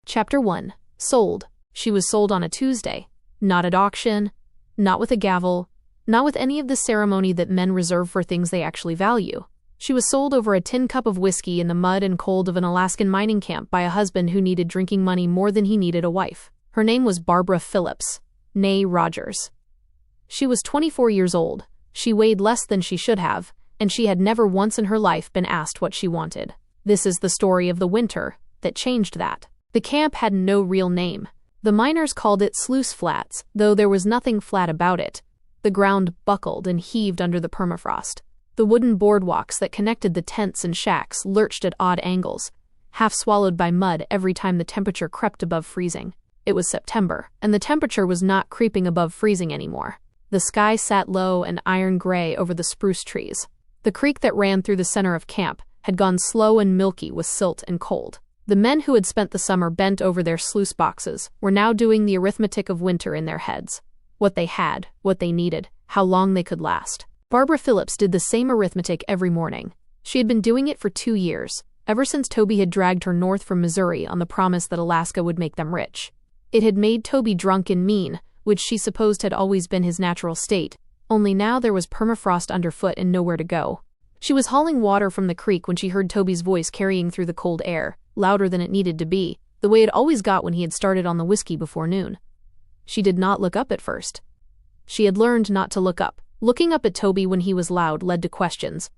Chapter 1. Sold. She was sold on a Tuesday. Not at auction, not with a gavel, not with any of the ceremony that men reserve for things they actually value. She was sold over a tin cup of whiskey in the mud and cold of an Alaskan mining camp by a husband who needed drinking money more than he needed a wife. Her name was Barbara Phillips, née Rogers. She was 24 years old. She weighed less than she should have, and she had never once in her life been asked what she wanted. This is the story of the winter that changed that. The camp had no real name. The miners called it Sluice Flats, though there was nothing flat about it. The ground buckled and heaved under the permafrost. The wooden boardwalks that connected the tents and shacks lurched at odd angles, half swallowed by mud every time the temperature crept above freezing. It was September, and the temperature was not creeping above freezing anymore. The sky sat low and iron gray over the spruce trees. The creek that ran through the center of camp had gone slow and milky with silt and cold. The men who had spent the summer bent over their sluice boxes were now doing the arithmetic of winter in their heads. What they had, what they needed, how long they could last. Barbara Phillips did the same arithmetic every morning. She had been doing it for 2 years, ever since Toby had dragged her north from Missouri on the promise that Alaska would make them rich. It had made Toby drunk and mean, which she supposed had always been his natural state, only now there was permafrost underfoot and nowhere to go. She was hauling water from the creek when she heard Toby's voice carrying through the cold air, louder than it needed to be, the way it always got when he had started on the whiskey before noon. She did not look up at first. She had learned not to look up. Looking up at Toby when he was loud led to questions,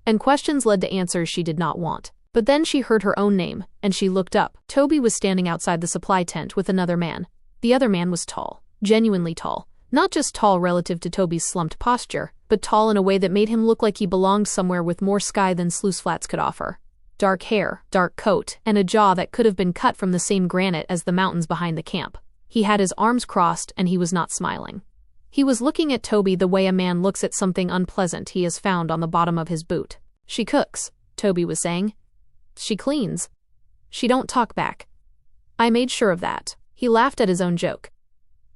and questions led to answers she did not want. But then she heard her own name, and she looked up. Toby was standing outside the supply tent with another man. The other man was tall, genuinely tall. Not just tall relative to Toby's slumped posture, but tall in a way that made him look like he belonged somewhere with more sky than Sluice Flats could offer. Dark hair, dark coat, and a jaw that could have been cut from the same granite as the mountains behind the camp. He had his arms crossed and he was not smiling. He was looking at Toby the way a man looks at something unpleasant he has found on the bottom of his boot. "She cooks," Toby was saying. "She cleans. She don't talk back. I made sure of that." He laughed at his own joke.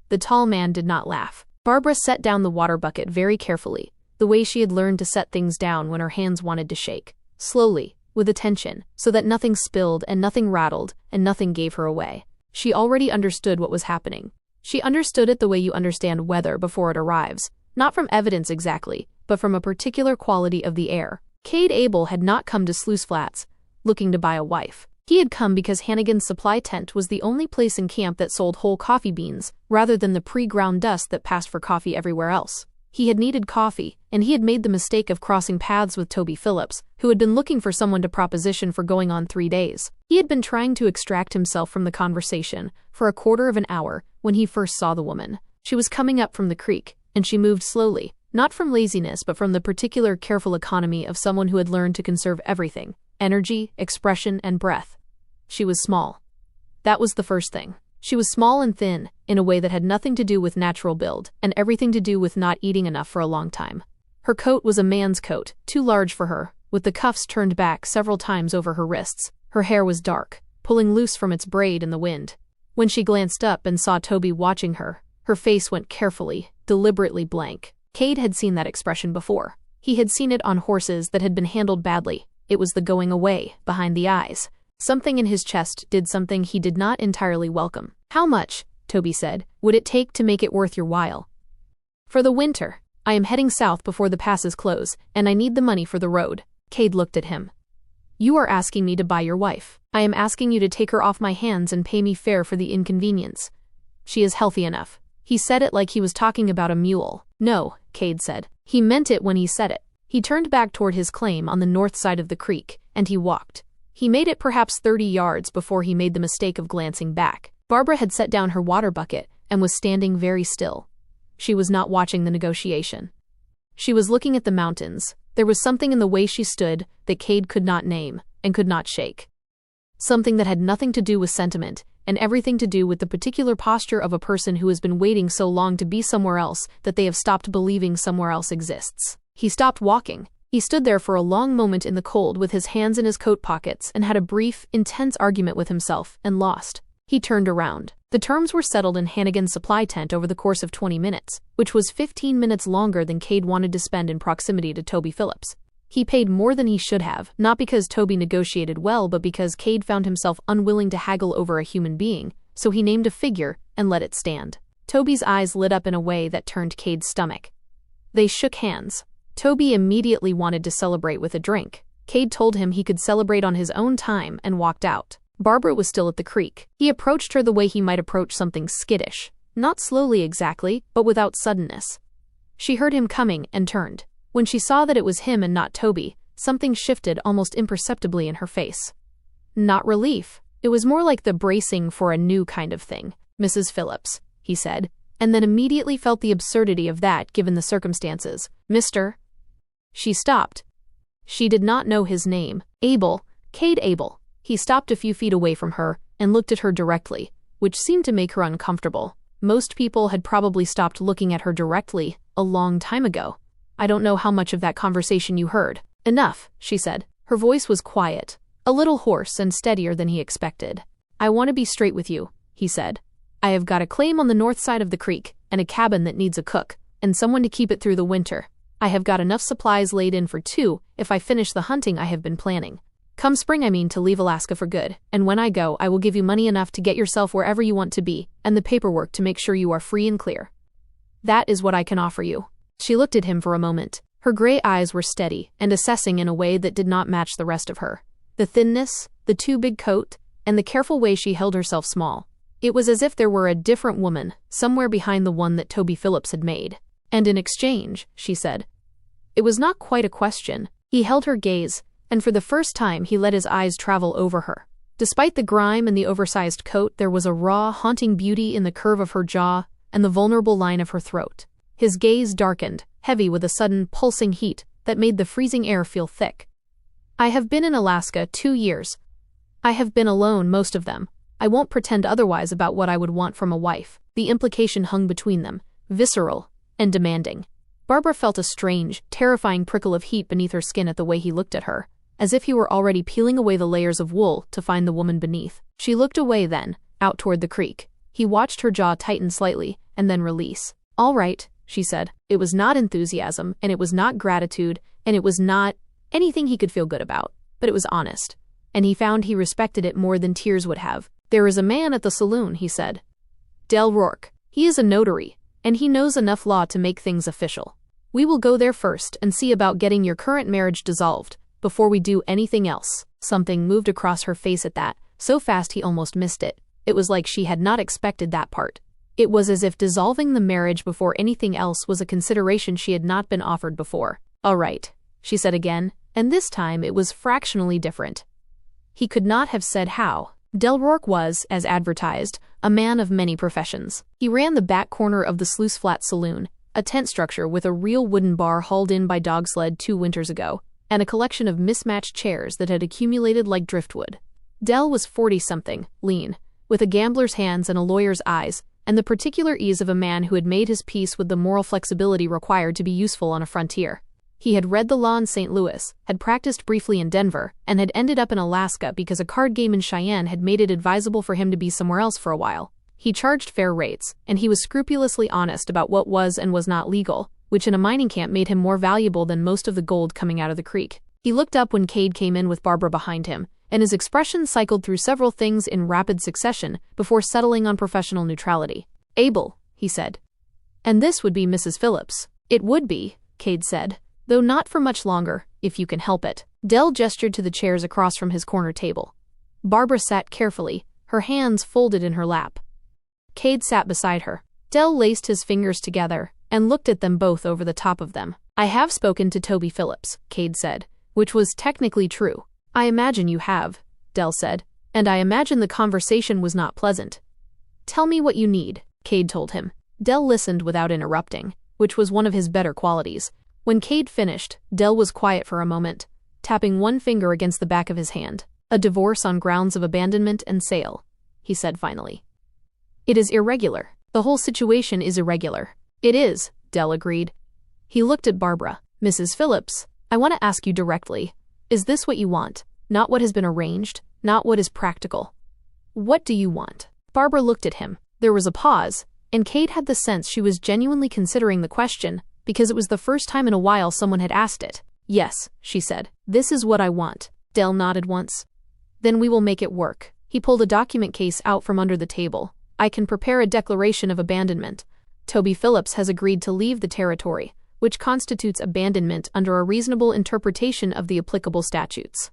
The tall man did not laugh. Barbara set down the water bucket very carefully, the way she had learned to set things down when her hands wanted to shake. Slowly, with attention, so that nothing spilled and nothing rattled and nothing gave her away. She already understood what was happening. She understood it the way you understand weather before it arrives, not from evidence exactly, but from a particular quality of the air. Cade Abel had not come to Sluice Flats looking to buy a wife. He had come because Hannigan's supply tent was the only place in camp that sold whole coffee beans, rather than the pre-ground dust that passed for coffee everywhere else. He had needed coffee, and he had made the mistake of crossing paths with Toby Phillips, who had been looking for someone to proposition for going on 3 days. He had been trying to extract himself from the conversation for a quarter of an hour when he first saw the woman. She was coming up from the creek, and she moved slowly, not from laziness but from the particular careful economy of someone who had learned to conserve everything: energy, expression, and breath. She was small. That was the first thing. She was small and thin, in a way that had nothing to do with natural build, and everything to do with not eating enough for a long time. Her coat was a man's coat, too large for her, with the cuffs turned back several times over her wrists. Her hair was dark, pulling loose from its braid in the wind. When she glanced up and saw Toby watching her, her face went carefully, deliberately blank. Cade had seen that expression before. He had seen it on horses that had been handled badly. It was the going away, behind the eyes. Something in his chest did something he did not entirely welcome. "How much," Toby said, "would it take to make it worth your while?" "For the winter. I am heading south before the passes close, and I need the money for the road." Cade looked at him. "You are asking me to buy your wife. I am asking you to take her off my hands and pay me fair for the inconvenience. She is healthy enough." He said it like he was talking about a mule. "No," Cade said. He meant it when he said it. He turned back toward his claim on the north side of the creek, and he walked. He made it perhaps 30 yards before he made the mistake of glancing back. Barbara had set down her water bucket and was standing very still. She was not watching the negotiation. She was looking at the mountains. There was something in the way she stood that Cade could not name and could not shake. Something that had nothing to do with sentiment and everything to do with the particular posture of a person who has been waiting so long to be somewhere else that they have stopped believing somewhere else exists. He stopped walking. He stood there for a long moment in the cold with his hands in his coat pockets and had a brief, intense argument with himself and lost. He turned around. The terms were settled in Hannigan's supply tent over the course of 20 minutes, which was 15 minutes longer than Cade wanted to spend in proximity to Toby Phillips. He paid more than he should have, not because Toby negotiated well but because Cade found himself unwilling to haggle over a human being, so he named a figure and let it stand. Toby's eyes lit up in a way that turned Cade's stomach. They shook hands. Toby immediately wanted to celebrate with a drink. Cade told him he could celebrate on his own time and walked out. Barbara was still at the creek. He approached her the way he might approach something skittish. Not slowly exactly, but without suddenness. She heard him coming and turned. When she saw that it was him and not Toby, something shifted almost imperceptibly in her face. Not relief. It was more like the bracing for a new kind of thing. "Mrs. Phillips," he said, and then immediately felt the absurdity of that given the circumstances. "Mr." She stopped. She did not know his name. Abel. Cade Abel. He stopped a few feet away from her and looked at her directly, which seemed to make her uncomfortable. Most people had probably stopped looking at her directly a long time ago. "I don't know how much of that conversation you heard." "Enough," she said. Her voice was quiet, a little hoarse and steadier than he expected. "I want to be straight with you," he said. "I have got a claim on the north side of the creek, and a cabin that needs a cook, and someone to keep it through the winter. I have got enough supplies laid in for 2 if I finish the hunting I have been planning. Come spring I mean to leave Alaska for good, and when I go I will give you money enough to get yourself wherever you want to be, and the paperwork to make sure you are free and clear. That is what I can offer you." She looked at him for a moment. Her gray eyes were steady and assessing in a way that did not match the rest of her. The thinness, the too big coat, and the careful way she held herself small. It was as if there were a different woman somewhere behind the one that Toby Phillips had made. "And in exchange," she said. It was not quite a question. He held her gaze, and for the first time he let his eyes travel over her. Despite the grime and the oversized coat, there was a raw, haunting beauty in the curve of her jaw and the vulnerable line of her throat. His gaze darkened, heavy with a sudden, pulsing heat that made the freezing air feel thick. "I have been in Alaska 2 years. I have been alone most of them. I won't pretend otherwise about what I would want from a wife." The implication hung between them, visceral and demanding. Barbara felt a strange, terrifying prickle of heat beneath her skin at the way he looked at her, as if he were already peeling away the layers of wool to find the woman beneath. She looked away then, out toward the creek. He watched her jaw tighten slightly, and then release. "All right," she said. It was not enthusiasm, and it was not gratitude, and it was not anything he could feel good about, but it was honest. And he found he respected it more than tears would have. "There is a man at the saloon," he said. "Del Rourke. He is a notary, and he knows enough law to make things official. We will go there first and see about getting your current marriage dissolved, before we do anything else." Something moved across her face at that, so fast he almost missed it. It was like she had not expected that part. It was as if dissolving the marriage before anything else was a consideration she had not been offered before. "All right," she said again, and this time it was fractionally different. He could not have said how. Del Rourke was, as advertised, a man of many professions. He ran the back corner of the Sluice Flat Saloon, a tent structure with a real wooden bar hauled in by dog sled 2 winters ago, and a collection of mismatched chairs that had accumulated like driftwood. Del was 40-something, lean, with a gambler's hands and a lawyer's eyes, and the particular ease of a man who had made his peace with the moral flexibility required to be useful on a frontier. He had read the law in St. Louis, had practiced briefly in Denver, and had ended up in Alaska because a card game in Cheyenne had made it advisable for him to be somewhere else for a while. He charged fair rates, and he was scrupulously honest about what was and was not legal, which in a mining camp made him more valuable than most of the gold coming out of the creek. He looked up when Cade came in with Barbara behind him, and his expression cycled through several things in rapid succession before settling on professional neutrality. "Abel," he said. "And this would be Mrs. Phillips." "It would be," Cade said, "though not for much longer, if you can help it." Del gestured to the chairs across from his corner table. Barbara sat carefully, her hands folded in her lap. Cade sat beside her. Del laced his fingers together and looked at them both over the top of them. "I have spoken to Toby Phillips," Cade said, which was technically true. "I imagine you have," Del said, "and I imagine the conversation was not pleasant." "Tell me what you need," Cade told him. Del listened without interrupting, which was one of his better qualities. When Cade finished, Del was quiet for a moment, tapping one finger against the back of his hand. "A divorce on grounds of abandonment and sale," he said finally. "It is irregular. The whole situation is irregular." "It is," Del agreed. He looked at Barbara. "Mrs. Phillips, I want to ask you directly. Is this what you want? Not what has been arranged, not what is practical. What do you want?" Barbara looked at him. There was a pause, and Cade had the sense she was genuinely considering the question, because it was the first time in a while someone had asked it. Yes, she said. This is what I want. Del nodded once. Then we will make it work. He pulled a document case out from under the table. I can prepare a declaration of abandonment. Toby Phillips has agreed to leave the territory, which constitutes abandonment under a reasonable interpretation of the applicable statutes.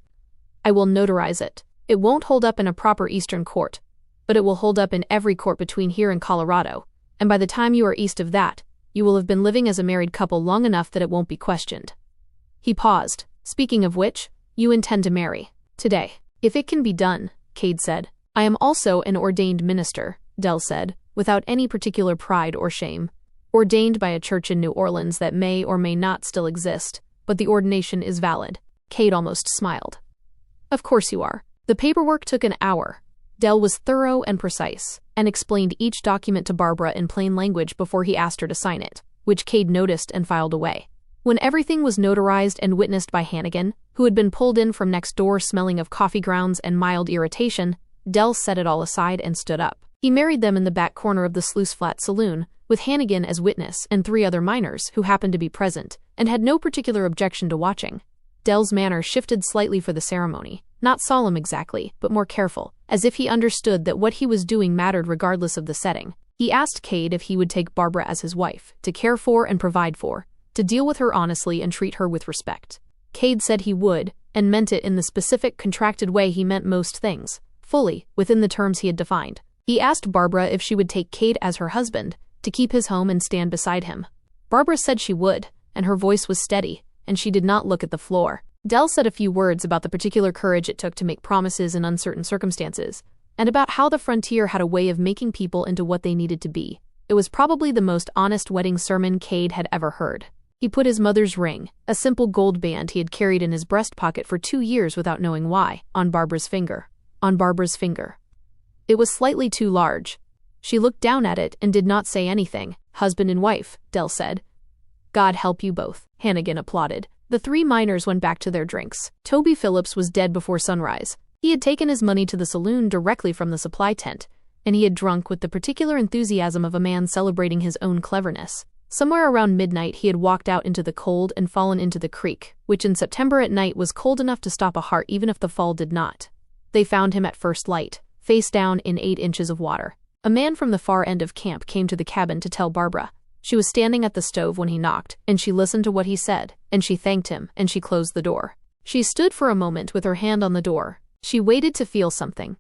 I will notarize it. It won't hold up in a proper Eastern court, but it will hold up in every court between here and Colorado, and by the time you are east of that, you will have been living as a married couple long enough that it won't be questioned. He paused. Speaking of which, you intend to marry. Today. If it can be done, Cade said. I am also an ordained minister, Del said, without any particular pride or shame. Ordained by a church in New Orleans that may or may not still exist, but the ordination is valid. Cade almost smiled. Of course you are. The paperwork took an hour. Del was thorough and precise, and explained each document to Barbara in plain language before he asked her to sign it, which Cade noticed and filed away. When everything was notarized and witnessed by Hannigan, who had been pulled in from next door smelling of coffee grounds and mild irritation, Del set it all aside and stood up. He married them in the back corner of the Sluice Flat saloon, with Hannigan as witness and 3 other minors who happened to be present and had no particular objection to watching. Del's manner shifted slightly for the ceremony, not solemn exactly, but more careful, as if he understood that what he was doing mattered regardless of the setting. He asked Cade if he would take Barbara as his wife, to care for and provide for, to deal with her honestly and treat her with respect. Cade said he would, and meant it in the specific, contracted way he meant most things, fully, within the terms he had defined. He asked Barbara if she would take Cade as her husband, to keep his home and stand beside him. Barbara said she would, and her voice was steady, and she did not look at the floor. Del said a few words about the particular courage it took to make promises in uncertain circumstances, and about how the frontier had a way of making people into what they needed to be. It was probably the most honest wedding sermon Cade had ever heard. He put his mother's ring, a simple gold band he had carried in his breast pocket for 2 years without knowing why, on Barbara's finger. On Barbara's finger. It was slightly too large. She looked down at it and did not say anything. Husband and wife, Del said. God help you both, Hannigan applauded. The 3 minors went back to their drinks. Toby Phillips was dead before sunrise. He had taken his money to the saloon directly from the supply tent, and he had drunk with the particular enthusiasm of a man celebrating his own cleverness. Somewhere around midnight he had walked out into the cold and fallen into the creek, which in September at night was cold enough to stop a heart even if the fall did not. They found him at first light, face down in 8 inches of water. A man from the far end of camp came to the cabin to tell Barbara. She was standing at the stove when he knocked, and she listened to what he said, and she thanked him, and she closed the door. She stood for a moment with her hand on the door. She waited to feel something.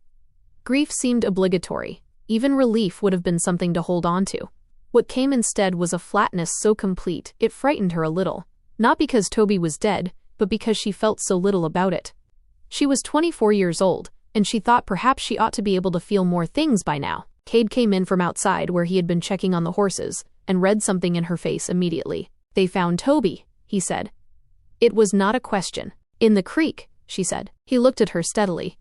Grief seemed obligatory. Even relief would have been something to hold on to. What came instead was a flatness so complete it frightened her a little. Not because Toby was dead, but because she felt so little about it. She was 24 years old, and she thought perhaps she ought to be able to feel more things by now. Cade came in from outside where he had been checking on the horses, and read something in her face immediately. They found Toby, he said. It was not a question. In the creek, she said. He looked at her steadily.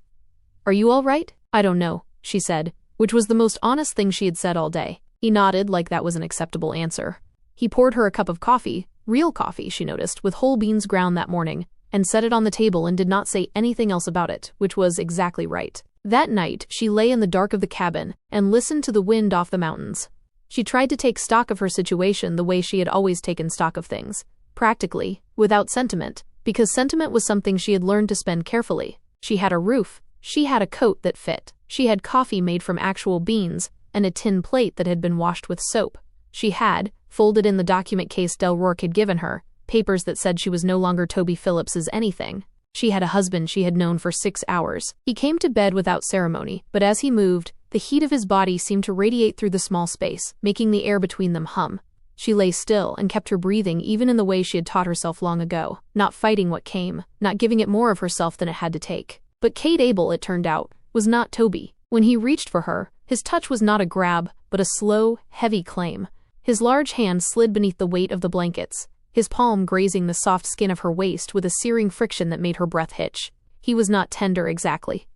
Are you all right? I don't know, she said, which was the most honest thing she had said all day. He nodded like that was an acceptable answer. He poured her a cup of coffee, real coffee, she noticed, with whole beans ground that morning, and set it on the table and did not say anything else about it, which was exactly right. That night, she lay in the dark of the cabin and listened to the wind off the mountains. She tried to take stock of her situation the way she had always taken stock of things, practically, without sentiment, because sentiment was something she had learned to spend carefully. She had a roof, she had a coat that fit, she had coffee made from actual beans, and a tin plate that had been washed with soap. She had, folded in the document case Del Rourke had given her, papers that said she was no longer Toby Phillips's anything. She had a husband she had known for 6 hours. He came to bed without ceremony, but as he moved, the heat of his body seemed to radiate through the small space, making the air between them hum. She lay still and kept her breathing even in the way she had taught herself long ago, not fighting what came, not giving it more of herself than it had to take. But Cade Abel, it turned out, was not Toby. When he reached for her, his touch was not a grab, but a slow, heavy claim. His large hand slid beneath the weight of the blankets, his palm grazing the soft skin of her waist with a searing friction that made her breath hitch. He was not tender exactly.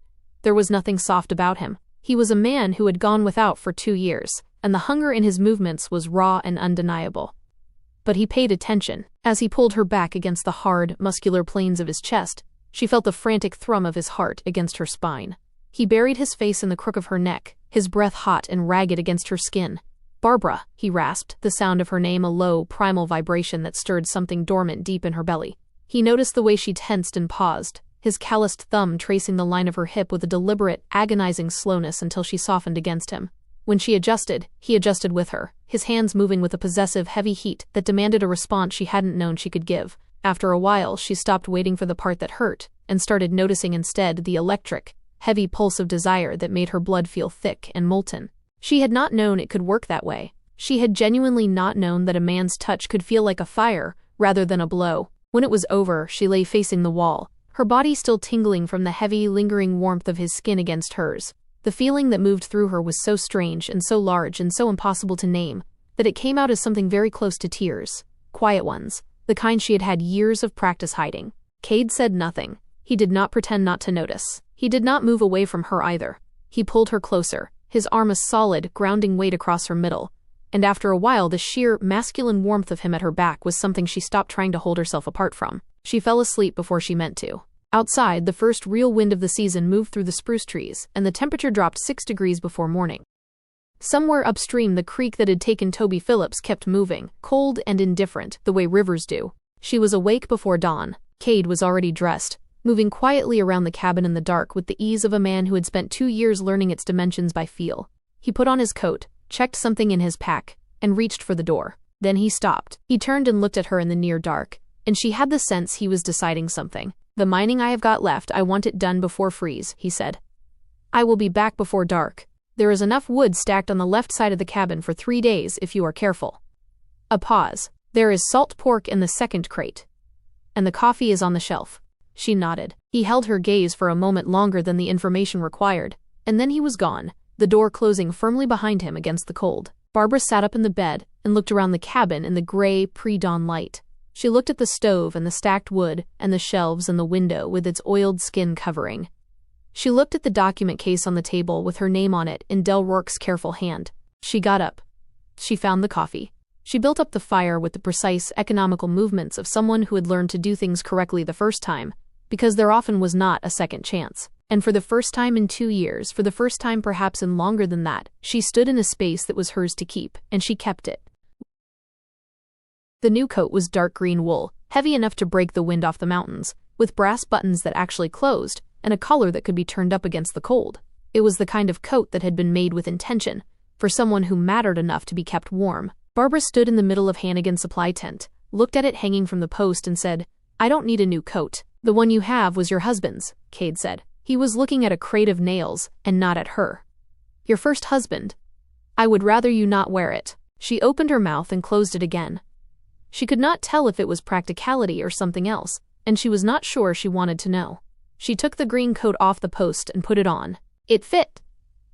There was nothing soft about him. He was a man who had gone without for 2 years, and the hunger in his movements was raw and undeniable. But he paid attention. As he pulled her back against the hard, muscular planes of his chest, she felt the frantic thrum of his heart against her spine. He buried his face in the crook of her neck, his breath hot and ragged against her skin. Barbara, he rasped, the sound of her name a low, primal vibration that stirred something dormant deep in her belly. He noticed the way she tensed and paused, his calloused thumb tracing the line of her hip with a deliberate, agonizing slowness until she softened against him. When she adjusted, he adjusted with her, his hands moving with a possessive, heavy heat that demanded a response she hadn't known she could give. After a while, she stopped waiting for the part that hurt, and started noticing instead the electric, heavy pulse of desire that made her blood feel thick and molten. She had not known it could work that way. She had genuinely not known that a man's touch could feel like a fire, rather than a blow. When it was over, she lay facing the wall, her body still tingling from the heavy, lingering warmth of his skin against hers. The feeling that moved through her was so strange and so large and so impossible to name, that it came out as something very close to tears. Quiet ones, the kind she had had years of practice hiding. Cade said nothing. He did not pretend not to notice. He did not move away from her either. He pulled her closer, his arm a solid, grounding weight across her middle, and after a while the sheer, masculine warmth of him at her back was something she stopped trying to hold herself apart from. She fell asleep before she meant to. Outside, the first real wind of the season moved through the spruce trees, and the temperature dropped 6 degrees before morning. Somewhere upstream, the creek that had taken Toby Phillips kept moving, cold and indifferent, the way rivers do. She was awake before dawn. Cade was already dressed, moving quietly around the cabin in the dark with the ease of a man who had spent 2 years learning its dimensions by feel. He put on his coat, checked something in his pack, and reached for the door. Then he stopped. He turned and looked at her in the near dark, and she had the sense he was deciding something. "The mining I have got left, I want it done before freeze," he said. "I will be back before dark. There is enough wood stacked on the left side of the cabin for 3 days if you are careful." A pause. "There is salt pork in the second crate. And the coffee is on the shelf." She nodded. He held her gaze for a moment longer than the information required, and then he was gone, the door closing firmly behind him against the cold. Barbara sat up in the bed and looked around the cabin in the gray, pre-dawn light. She looked at the stove and the stacked wood and the shelves and the window with its oiled skin covering. She looked at the document case on the table with her name on it in Del Rourke's careful hand. She got up. She found the coffee. She built up the fire with the precise, economical movements of someone who had learned to do things correctly the first time, because there often was not a second chance. And for the first time in 2 years, for the first time perhaps in longer than that, she stood in a space that was hers to keep, and she kept it. The new coat was dark green wool, heavy enough to break the wind off the mountains, with brass buttons that actually closed, and a collar that could be turned up against the cold. It was the kind of coat that had been made with intention, for someone who mattered enough to be kept warm. Barbara stood in the middle of Hannigan's supply tent, looked at it hanging from the post and said, "I don't need a new coat. The one you have was your husband's," Cade said. He was looking at a crate of nails, and not at her. "Your first husband. I would rather you not wear it." She opened her mouth and closed it again. She could not tell if it was practicality or something else, and she was not sure she wanted to know. She took the green coat off the post and put it on. It fit.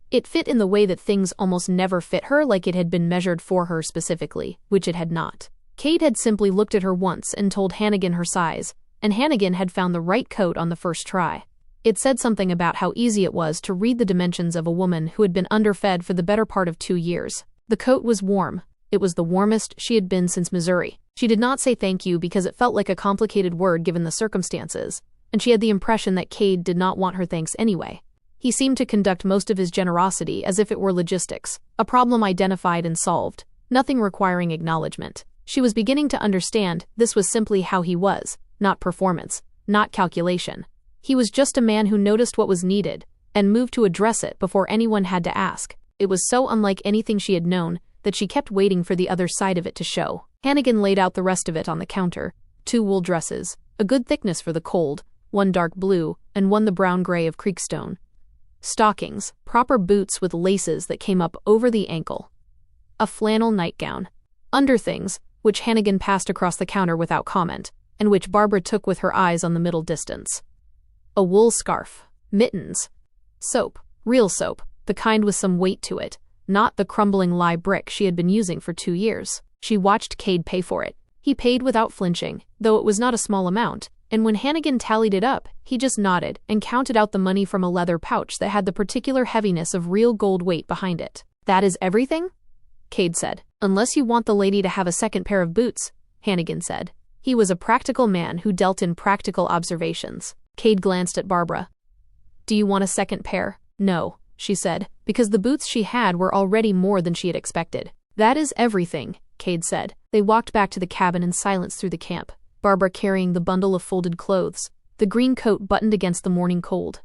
It fit in the way that things almost never fit her, like it had been measured for her specifically, which it had not. Cade had simply looked at her once and told Hannigan her size, and Hannigan had found the right coat on the first try. It said something about how easy it was to read the dimensions of a woman who had been underfed for the better part of 2 years. The coat was warm. It was the warmest she had been since Missouri. She did not say thank you because it felt like a complicated word given the circumstances, and she had the impression that Cade did not want her thanks anyway. He seemed to conduct most of his generosity as if it were logistics, a problem identified and solved, nothing requiring acknowledgement. She was beginning to understand this was simply how he was, not performance, not calculation. He was just a man who noticed what was needed and moved to address it before anyone had to ask. It was so unlike anything she had known that she kept waiting for the other side of it to show. Hannigan laid out the rest of it on the counter. 2 wool dresses, a good thickness for the cold, 1 dark blue, and 1 the brown-gray of creekstone. Stockings, proper boots with laces that came up over the ankle. A flannel nightgown. Underthings, which Hannigan passed across the counter without comment, and which Barbara took with her eyes on the middle distance. A wool scarf. Mittens. Soap. Real soap, the kind with some weight to it, not the crumbling lye brick she had been using for 2 years. She watched Cade pay for it. He paid without flinching, though it was not a small amount, and when Hannigan tallied it up, he just nodded and counted out the money from a leather pouch that had the particular heaviness of real gold weight behind it. "That is everything?" Cade said. "Unless you want the lady to have a second pair of boots," Hannigan said. He was a practical man who dealt in practical observations. Cade glanced at Barbara. "Do you want a second pair?" "No," she said, because the boots she had were already more than she had expected. "That is everything," Cade said. They walked back to the cabin in silence through the camp. Barbara carrying the bundle of folded clothes, the green coat buttoned against the morning cold.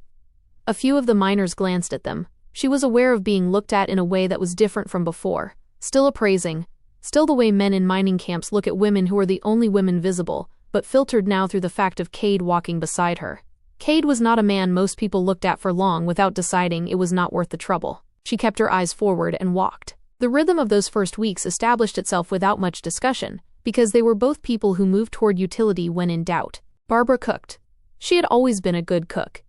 A few of the miners glanced at them. She was aware of being looked at in a way that was different from before, still appraising, still the way men in mining camps look at women who are the only women visible, but filtered now through the fact of Cade walking beside her. Cade was not a man most people looked at for long without deciding it was not worth the trouble. She kept her eyes forward and walked. The rhythm of those first weeks established itself without much discussion, because they were both people who moved toward utility when in doubt. Barbara cooked. She had always been a good cook.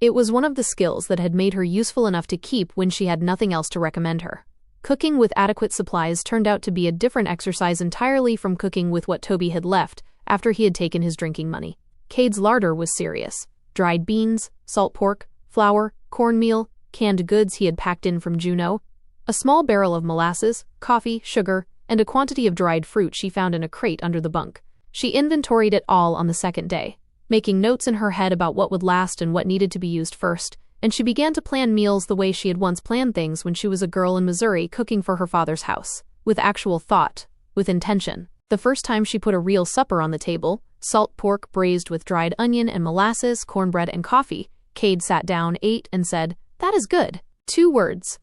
It was one of the skills that had made her useful enough to keep when she had nothing else to recommend her. Cooking with adequate supplies turned out to be a different exercise entirely from cooking with what Toby had left after he had taken his drinking money. Cade's larder was serious. Dried beans, salt pork, flour, cornmeal, canned goods he had packed in from Juneau, a small barrel of molasses, coffee, sugar, and a quantity of dried fruit she found in a crate under the bunk. She inventoried it all on the second day, making notes in her head about what would last and what needed to be used first, and she began to plan meals the way she had once planned things when she was a girl in Missouri cooking for her father's house, with actual thought, with intention. The first time she put a real supper on the table, salt pork braised with dried onion and molasses, cornbread and coffee, Cade sat down, ate, and said, "That is good." 2 words.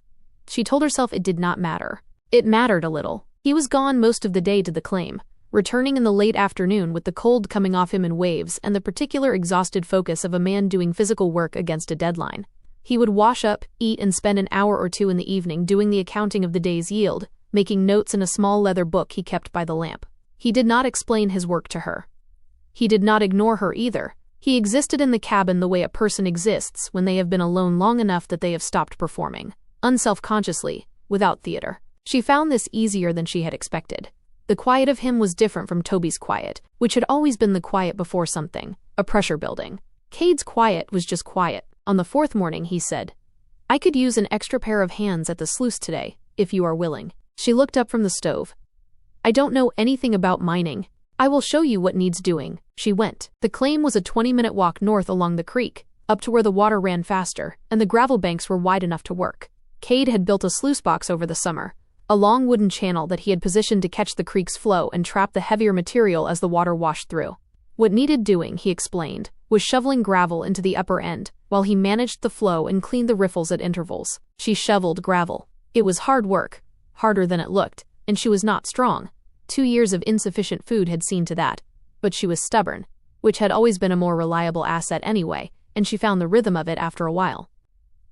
She told herself it did not matter. It mattered a little. He was gone most of the day to the claim, returning in the late afternoon with the cold coming off him in waves and the particular exhausted focus of a man doing physical work against a deadline. He would wash up, eat, and spend an hour or two in the evening doing the accounting of the day's yield, making notes in a small leather book he kept by the lamp. He did not explain his work to her. He did not ignore her either. He existed in the cabin the way a person exists when they have been alone long enough that they have stopped performing, unselfconsciously, without theater. She found this easier than she had expected. The quiet of him was different from Toby's quiet, which had always been the quiet before something, a pressure building. Cade's quiet was just quiet. On the 4th morning, he said, "I could use an extra pair of hands at the sluice today, if you are willing." She looked up from the stove. "I don't know anything about mining. I will show you what needs doing." She went. The claim was a 20-minute walk north along the creek, up to where the water ran faster, and the gravel banks were wide enough to work. Cade had built a sluice box over the summer, a long wooden channel that he had positioned to catch the creek's flow and trap the heavier material as the water washed through. What needed doing, he explained, was shoveling gravel into the upper end, while he managed the flow and cleaned the riffles at intervals. She shoveled gravel. It was hard work, harder than it looked, and she was not strong. 2 years of insufficient food had seen to that. But she was stubborn, which had always been a more reliable asset anyway, and she found the rhythm of it after a while.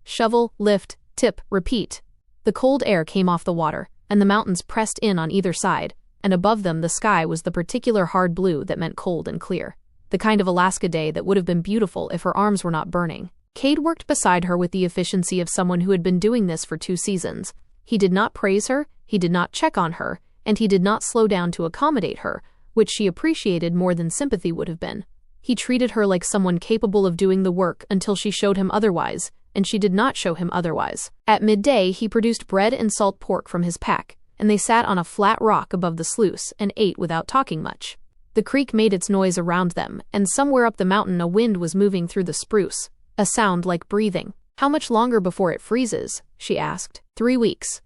Shovel, lift, tip, repeat. The cold air came off the water, and the mountains pressed in on either side, and above them the sky was the particular hard blue that meant cold and clear. The kind of Alaska day that would have been beautiful if her arms were not burning. Cade worked beside her with the efficiency of someone who had been doing this for 2 seasons. He did not praise her, he did not check on her, and he did not slow down to accommodate her, which she appreciated more than sympathy would have been. He treated her like someone capable of doing the work until she showed him otherwise, and she did not show him otherwise. At midday, he produced bread and salt pork from his pack, and they sat on a flat rock above the sluice and ate without talking much. The creek made its noise around them, and somewhere up the mountain a wind was moving through the spruce, a sound like breathing. "How much longer before it freezes?" she asked. 3 weeks.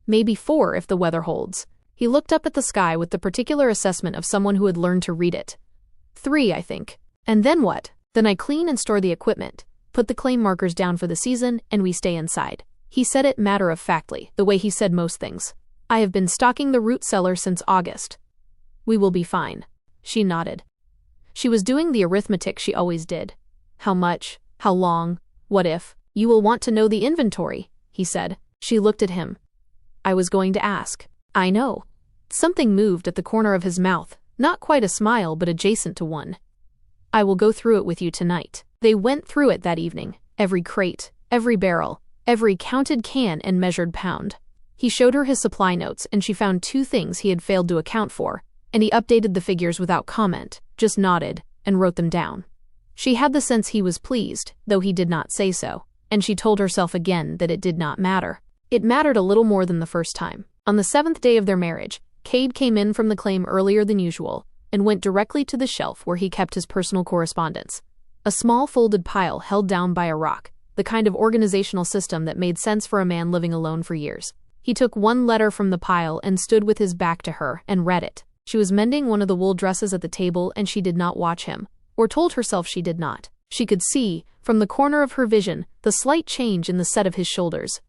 Maybe 4 if the weather holds. He looked up at the sky with the particular assessment of someone who had learned to read it. 3, I think. "And then what?" "Then I clean and store the equipment, put the claim markers down for the season, and we stay inside." He said it matter-of-factly, the way he said most things. "I have been stocking the root cellar since August. We will be fine." She nodded. She was doing the arithmetic she always did. "How much? How long? What if?" "You will want to know the inventory," he said. She looked at him. "I was going to ask." "I know." Something moved at the corner of his mouth, not quite a smile but adjacent to one. "I will go through it with you tonight." They went through it that evening, every crate, every barrel, every counted can and measured pound. He showed her his supply notes and she found 2 things he had failed to account for, and he updated the figures without comment, just nodded, and wrote them down. She had the sense he was pleased, though he did not say so, and she told herself again that it did not matter. It mattered a little more than the first time. On the 7th day of their marriage, Cade came in from the claim earlier than usual and went directly to the shelf where he kept his personal correspondence. A small folded pile held down by a rock, the kind of organizational system that made sense for a man living alone for years. He took one letter from the pile and stood with his back to her and read it. She was mending one of the wool dresses at the table and she did not watch him, or told herself she did not. She could see, from the corner of her vision, the slight change in the set of his shoulders.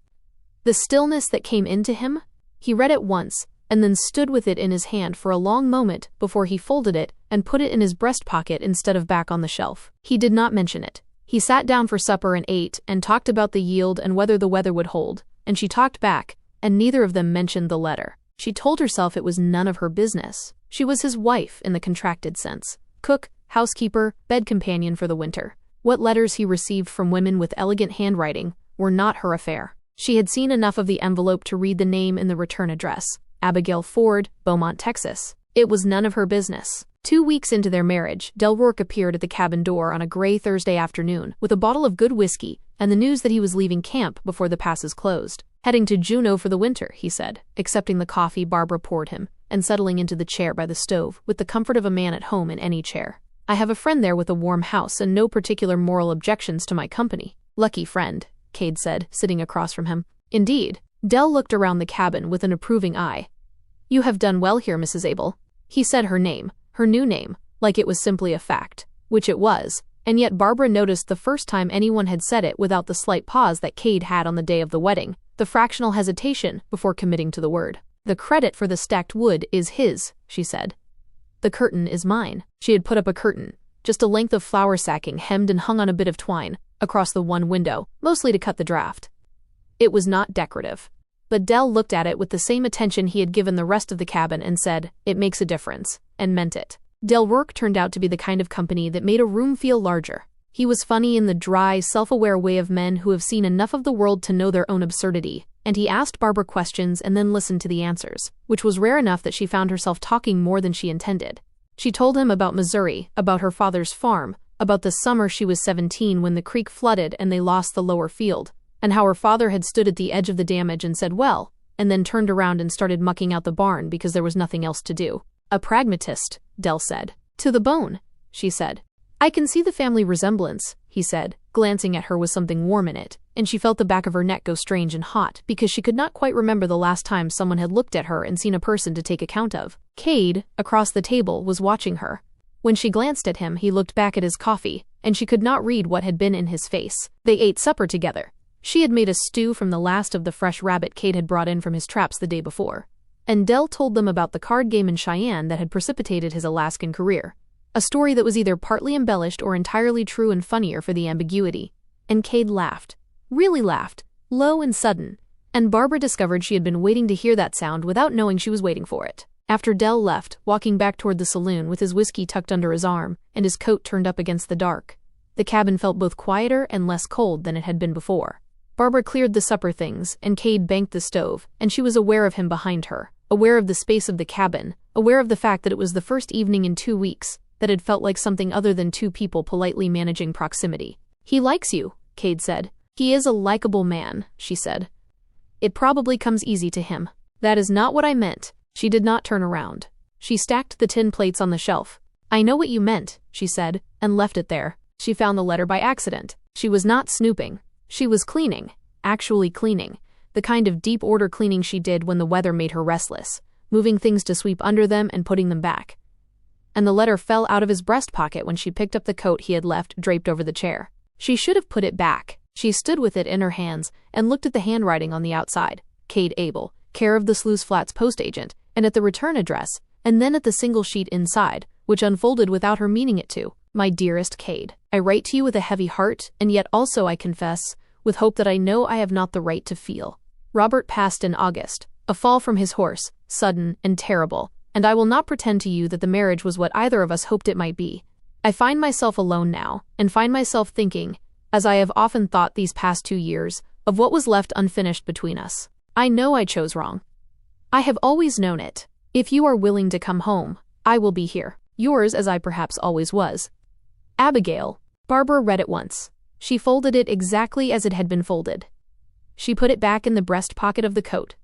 The stillness that came into him. He read it once, and then stood with it in his hand for a long moment before he folded it and put it in his breast pocket instead of back on the shelf. He did not mention it. He sat down for supper and ate and talked about the yield and whether the weather would hold, and she talked back, and neither of them mentioned the letter. She told herself it was none of her business. She was his wife in the contracted sense. Cook, housekeeper, bed companion for the winter. What letters he received from women with elegant handwriting were not her affair. She had seen enough of the envelope to read the name in the return address. Abigail Forde, Beaumont, Texas. It was none of her business. 2 weeks into their marriage, Del Rourke appeared at the cabin door on a gray Thursday afternoon with a bottle of good whiskey and the news that he was leaving camp before the passes closed. Heading to Juneau for the winter, he said, accepting the coffee Barbara poured him and settling into the chair by the stove with the comfort of a man at home in any chair. I have a friend there with a warm house and no particular moral objections to my company. Lucky friend, Cade said, sitting across from him. Indeed. Del looked around the cabin with an approving eye. You have done well here, Mrs. Abel. He said her name, her new name, like it was simply a fact, which it was, and yet Barbara noticed the first time anyone had said it without the slight pause that Cade had on the day of the wedding, the fractional hesitation before committing to the word. The credit for the stacked wood is his, she said. The curtain is mine. She had put up a curtain, just a length of flour sacking hemmed and hung on a bit of twine, across the one window, mostly to cut the draft. It was not decorative. But Del looked at it with the same attention he had given the rest of the cabin and said, "It makes a difference," and meant it. Del Rourke turned out to be the kind of company that made a room feel larger. He was funny in the dry, self-aware way of men who have seen enough of the world to know their own absurdity, and he asked Barbara questions and then listened to the answers, which was rare enough that she found herself talking more than she intended. She told him about Missouri, about her father's farm, about the summer she was 17 when the creek flooded and they lost the lower field, and how her father had stood at the edge of the damage and said, well, and then turned around and started mucking out the barn because there was nothing else to do. A pragmatist, Del said. To the bone, she said. I can see the family resemblance, he said, glancing at her with something warm in it, and she felt the back of her neck go strange and hot because she could not quite remember the last time someone had looked at her and seen a person to take account of. Cade, across the table, was watching her. When she glanced at him, he looked back at his coffee, and she could not read what had been in his face. They ate supper together. She had made a stew from the last of the fresh rabbit Cade had brought in from his traps the day before. And Del told them about the card game in Cheyenne that had precipitated his Alaskan career. A story that was either partly embellished or entirely true and funnier for the ambiguity. And Cade laughed. Really laughed. Low and sudden. And Barbara discovered she had been waiting to hear that sound without knowing she was waiting for it. After Del left, walking back toward the saloon with his whiskey tucked under his arm and his coat turned up against the dark, the cabin felt both quieter and less cold than it had been before. Barbara cleared the supper things, and Cade banked the stove, and she was aware of him behind her, aware of the space of the cabin, aware of the fact that it was the first evening in 2 weeks that had felt like something other than two people politely managing proximity. He likes you, Cade said. He is a likable man, she said. It probably comes easy to him. That is not what I meant. She did not turn around. She stacked the tin plates on the shelf. I know what you meant, she said, and left it there. She found the letter by accident. She was not snooping. She was cleaning, actually cleaning, the kind of deep order cleaning she did when the weather made her restless, moving things to sweep under them and putting them back. And the letter fell out of his breast pocket when she picked up the coat he had left draped over the chair. She should have put it back. She stood with it in her hands and looked at the handwriting on the outside. Cade Abel, care of the Sluice Flats post agent, and at the return address, and then at the single sheet inside, which unfolded without her meaning it to. My dearest Cade, I write to you with a heavy heart, and yet also I confess, with hope that I know I have not the right to feel. Robert passed in August, a fall from his horse, sudden and terrible, and I will not pretend to you that the marriage was what either of us hoped it might be. I find myself alone now, and find myself thinking, as I have often thought these past 2 years, of what was left unfinished between us. I know I chose wrong. I have always known it. If you are willing to come home, I will be here. Yours as I perhaps always was. Abigail. Barbara read it once. She folded it exactly as it had been folded. She put it back in the breast pocket of the coat.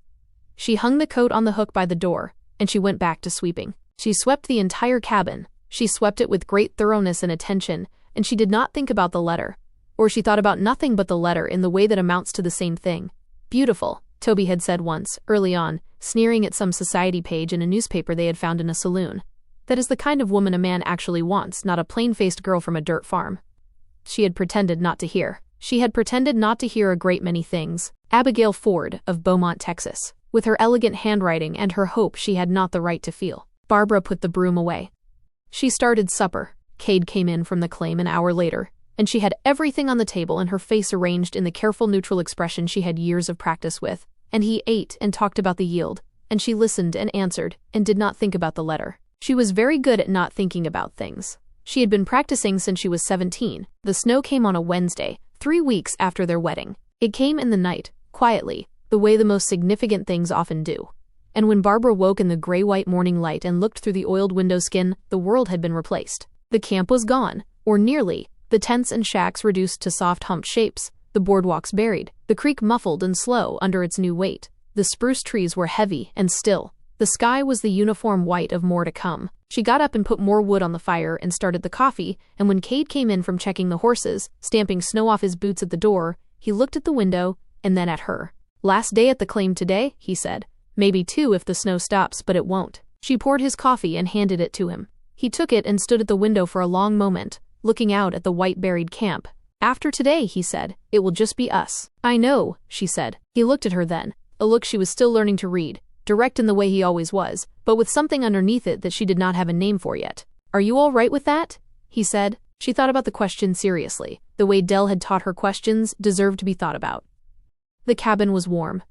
She hung the coat on the hook by the door, and she went back to sweeping. She swept the entire cabin. She swept it with great thoroughness and attention, and she did not think about the letter, or she thought about nothing but the letter in the way that amounts to the same thing. Beautiful, Toby had said once, early on, sneering at some society page in a newspaper they had found in a saloon. That is the kind of woman a man actually wants, not a plain-faced girl from a dirt farm. She had pretended not to hear. She had pretended not to hear a great many things. Abigail Forde, of Beaumont, Texas. With her elegant handwriting and her hope she had not the right to feel. Barbara put the broom away. She started supper. Cade came in from the claim an hour later, and she had everything on the table and her face arranged in the careful neutral expression she had years of practice with. And he ate and talked about the yield, and she listened and answered, and did not think about the letter. She was very good at not thinking about things. She had been practicing since she was 17. The snow came on a Wednesday, 3 weeks after their wedding. It came in the night, quietly, the way the most significant things often do. And when Barbara woke in the gray-white morning light and looked through the oiled window skin, the world had been replaced. The camp was gone, or nearly, the tents and shacks reduced to soft humped shapes, the boardwalks buried, the creek muffled and slow under its new weight. The spruce trees were heavy and still. The sky was the uniform white of more to come. She got up and put more wood on the fire and started the coffee, and when Cade came in from checking the horses, stamping snow off his boots at the door, he looked at the window, and then at her. "Last day at the claim today," he said. "Maybe 2 if the snow stops, but it won't." She poured his coffee and handed it to him. He took it and stood at the window for a long moment, looking out at the white buried camp. "After today," he said, "it will just be us." "I know," she said. He looked at her then, a look she was still learning to read, direct in the way he always was, but with something underneath it that she did not have a name for yet. "Are you all right with that?" he said. She thought about the question seriously. The way Dell had taught her questions deserved to be thought about. The cabin was warm.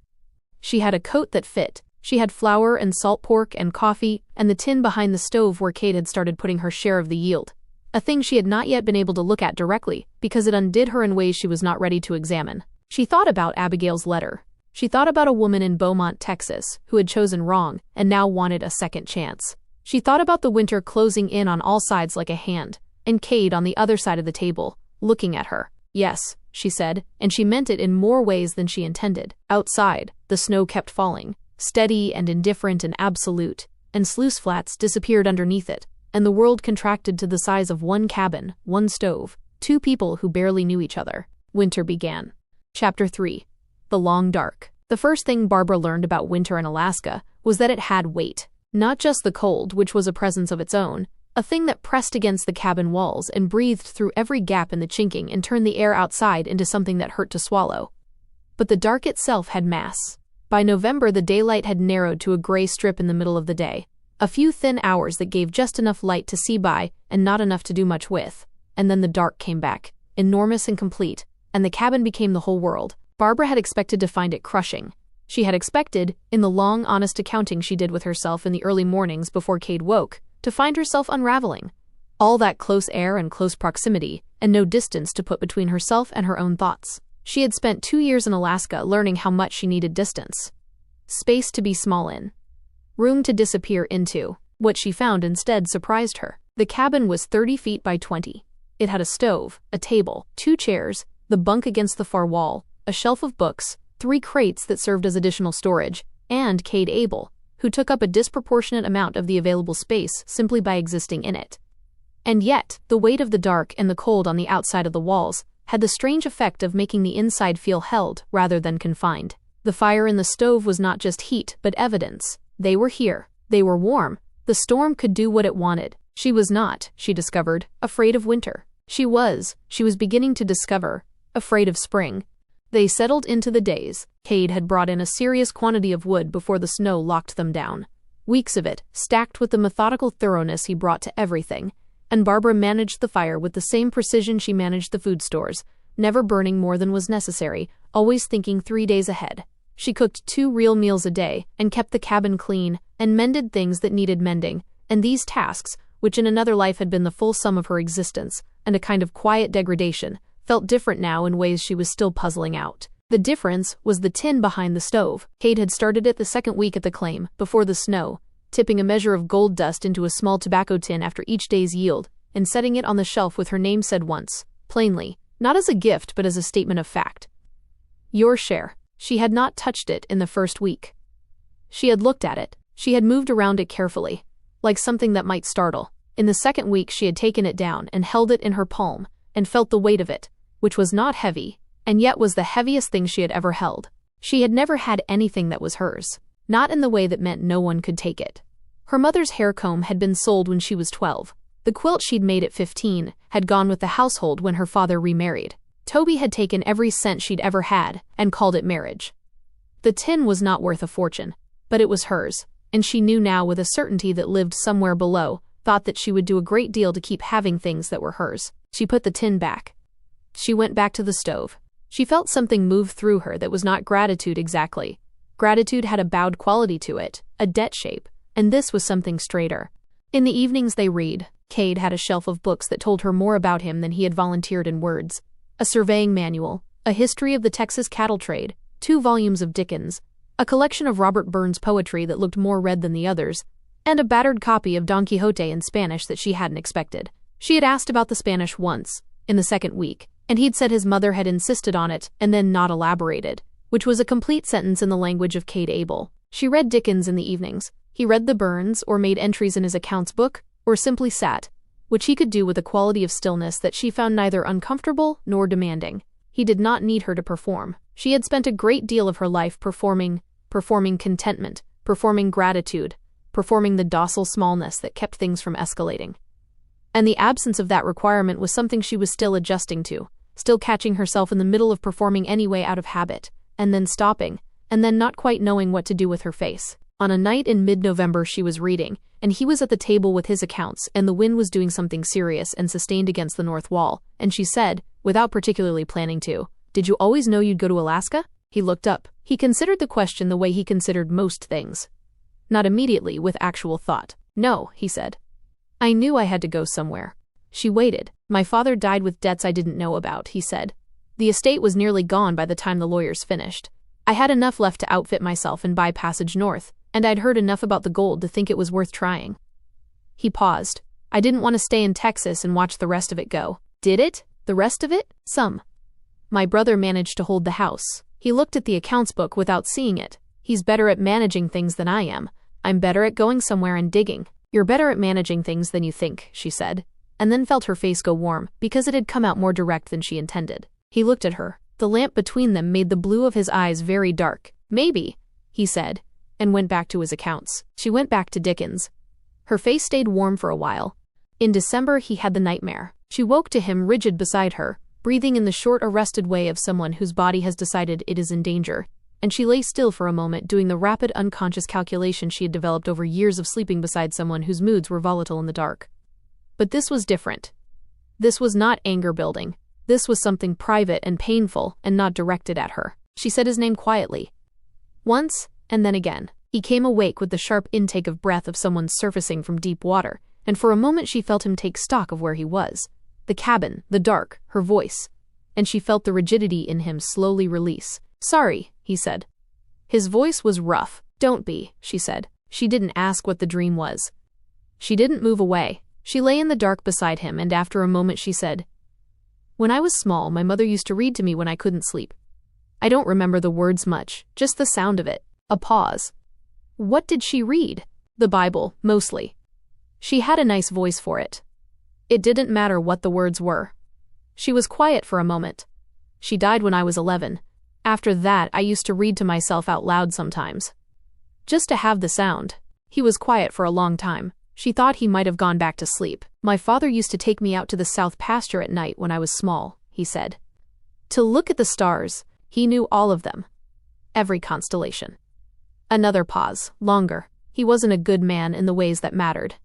She had a coat that fit. She had flour and salt pork and coffee, and the tin behind the stove where Cade had started putting her share of the yield. A thing she had not yet been able to look at directly, because it undid her in ways she was not ready to examine. She thought about Abigail's letter. She thought about a woman in Beaumont, Texas, who had chosen wrong and now wanted a second chance. She thought about the winter closing in on all sides like a hand, and Cade on the other side of the table, looking at her. "Yes," she said, and she meant it in more ways than she intended. Outside, the snow kept falling, steady and indifferent and absolute, and sluice flats disappeared underneath it, and the world contracted to the size of one cabin, one stove, 2 people who barely knew each other. Winter began. Chapter 3. The Long Dark. The first thing Barbara learned about winter in Alaska was that it had weight. Not just the cold, which was a presence of its own, a thing that pressed against the cabin walls and breathed through every gap in the chinking and turned the air outside into something that hurt to swallow. But the dark itself had mass. By November, the daylight had narrowed to a gray strip in the middle of the day. A few thin hours that gave just enough light to see by and not enough to do much with. And then the dark came back, enormous and complete, and the cabin became the whole world. Barbara had expected to find it crushing. She had expected, in the long, honest accounting she did with herself in the early mornings before Cade woke, to find herself unraveling. All that close air and close proximity, and no distance to put between herself and her own thoughts. She had spent 2 years in Alaska learning how much she needed distance. Space to be small in. Room to disappear into. What she found instead surprised her. The cabin was 30 feet by 20. It had a stove, a table, 2 chairs, the bunk against the far wall, a shelf of books, 3 crates that served as additional storage, and Cade Abel, who took up a disproportionate amount of the available space simply by existing in it. And yet, the weight of the dark and the cold on the outside of the walls had the strange effect of making the inside feel held rather than confined. The fire in the stove was not just heat, but evidence. They were here. They were warm. The storm could do what it wanted. She was not, she discovered, afraid of winter. She was beginning to discover, afraid of spring. They settled into the days. Cade had brought in a serious quantity of wood before the snow locked them down. Weeks of it, stacked with the methodical thoroughness he brought to everything. And Barbara managed the fire with the same precision she managed the food stores, never burning more than was necessary, always thinking 3 days ahead. She cooked 2 real meals a day, and kept the cabin clean, and mended things that needed mending, and these tasks, which in another life had been the full sum of her existence, and a kind of quiet degradation, felt different now in ways she was still puzzling out. The difference was the tin behind the stove. Cade had started it the second week at the claim, before the snow, tipping a measure of gold dust into a small tobacco tin after each day's yield, and setting it on the shelf with her name said once, plainly, not as a gift but as a statement of fact. Your share. She had not touched it in the first week. She had looked at it. She had moved around it carefully, like something that might startle. In the second week she had taken it down and held it in her palm, and felt the weight of it, which was not heavy, and yet was the heaviest thing she had ever held. She had never had anything that was hers, not in the way that meant no one could take it. Her mother's hair comb had been sold when she was 12. The quilt she'd made at 15 had gone with the household when her father remarried. Toby had taken every cent she'd ever had and called it marriage. The tin was not worth a fortune, but it was hers, and she knew now with a certainty that lived somewhere below, thought that she would do a great deal to keep having things that were hers. She put the tin back. She went back to the stove. She felt something move through her that was not gratitude exactly. Gratitude had a bowed quality to it, a debt shape, and this was something straighter. In the evenings they read. Cade had a shelf of books that told her more about him than he had volunteered in words. A surveying manual, a history of the Texas cattle trade, 2 volumes of Dickens, a collection of Robert Burns' poetry that looked more read than the others, and a battered copy of Don Quixote in Spanish that she hadn't expected. She had asked about the Spanish once, in the second week, and he'd said his mother had insisted on it and then not elaborated, which was a complete sentence in the language of Cade Abel. She read Dickens in the evenings. He read the Burns or made entries in his accounts book, or simply sat, which he could do with a quality of stillness that she found neither uncomfortable nor demanding. He did not need her to perform. She had spent a great deal of her life performing contentment, performing gratitude, performing the docile smallness that kept things from escalating. And the absence of that requirement was something she was still adjusting to, still catching herself in the middle of performing anyway out of habit, and then stopping, and then not quite knowing what to do with her face. On a night in mid-November she was reading, and he was at the table with his accounts, and the wind was doing something serious and sustained against the north wall, and she said, without particularly planning to, "Did you always know you'd go to Alaska?" He looked up. He considered the question the way he considered most things. Not immediately, with actual thought. "No," he said. "I knew I had to go somewhere." She waited. "My father died with debts I didn't know about," he said. "The estate was nearly gone by the time the lawyers finished. I had enough left to outfit myself and buy passage north, and I'd heard enough about the gold to think it was worth trying." He paused. "I didn't want to stay in Texas and watch the rest of it go." "Did it? The rest of it?" "Some. My brother managed to hold the house." He looked at the accounts book without seeing it. "He's better at managing things than I am. I'm better at going somewhere and digging." "You're better at managing things than you think," she said, and then felt her face go warm because it had come out more direct than she intended. He looked at her. The lamp between them made the blue of his eyes very dark. "Maybe," he said, and went back to his accounts. She went back to Dickens. Her face stayed warm for a while. In December he had the nightmare. She woke to him rigid beside her, breathing in the short arrested way of someone whose body has decided it is in danger, and she lay still for a moment doing the rapid unconscious calculation she had developed over years of sleeping beside someone whose moods were volatile in the dark. But this was different. This was not anger building. This was something private and painful and not directed at her. She said his name quietly. Once, and then again. He came awake with the sharp intake of breath of someone surfacing from deep water, and for a moment she felt him take stock of where he was. The cabin, the dark, her voice. And she felt the rigidity in him slowly release. "Sorry," he said. His voice was rough. "Don't be," she said. She didn't ask what the dream was. She didn't move away. She lay in the dark beside him, and after a moment she said, "When I was small, my mother used to read to me when I couldn't sleep. I don't remember the words much, just the sound of it." A pause. What did she read? The Bible, mostly. She had a nice voice for it. It didn't matter what the words were. She was quiet for a moment. "She died when I was 11. After that, I used to read to myself out loud sometimes. Just to have the sound." He was quiet for a long time. She thought he might have gone back to sleep. "My father used to take me out to the south pasture at night when I was small," he said. "To look at the stars. He knew all of them. Every constellation." Another pause, longer. He wasn't a good man in the ways that mattered.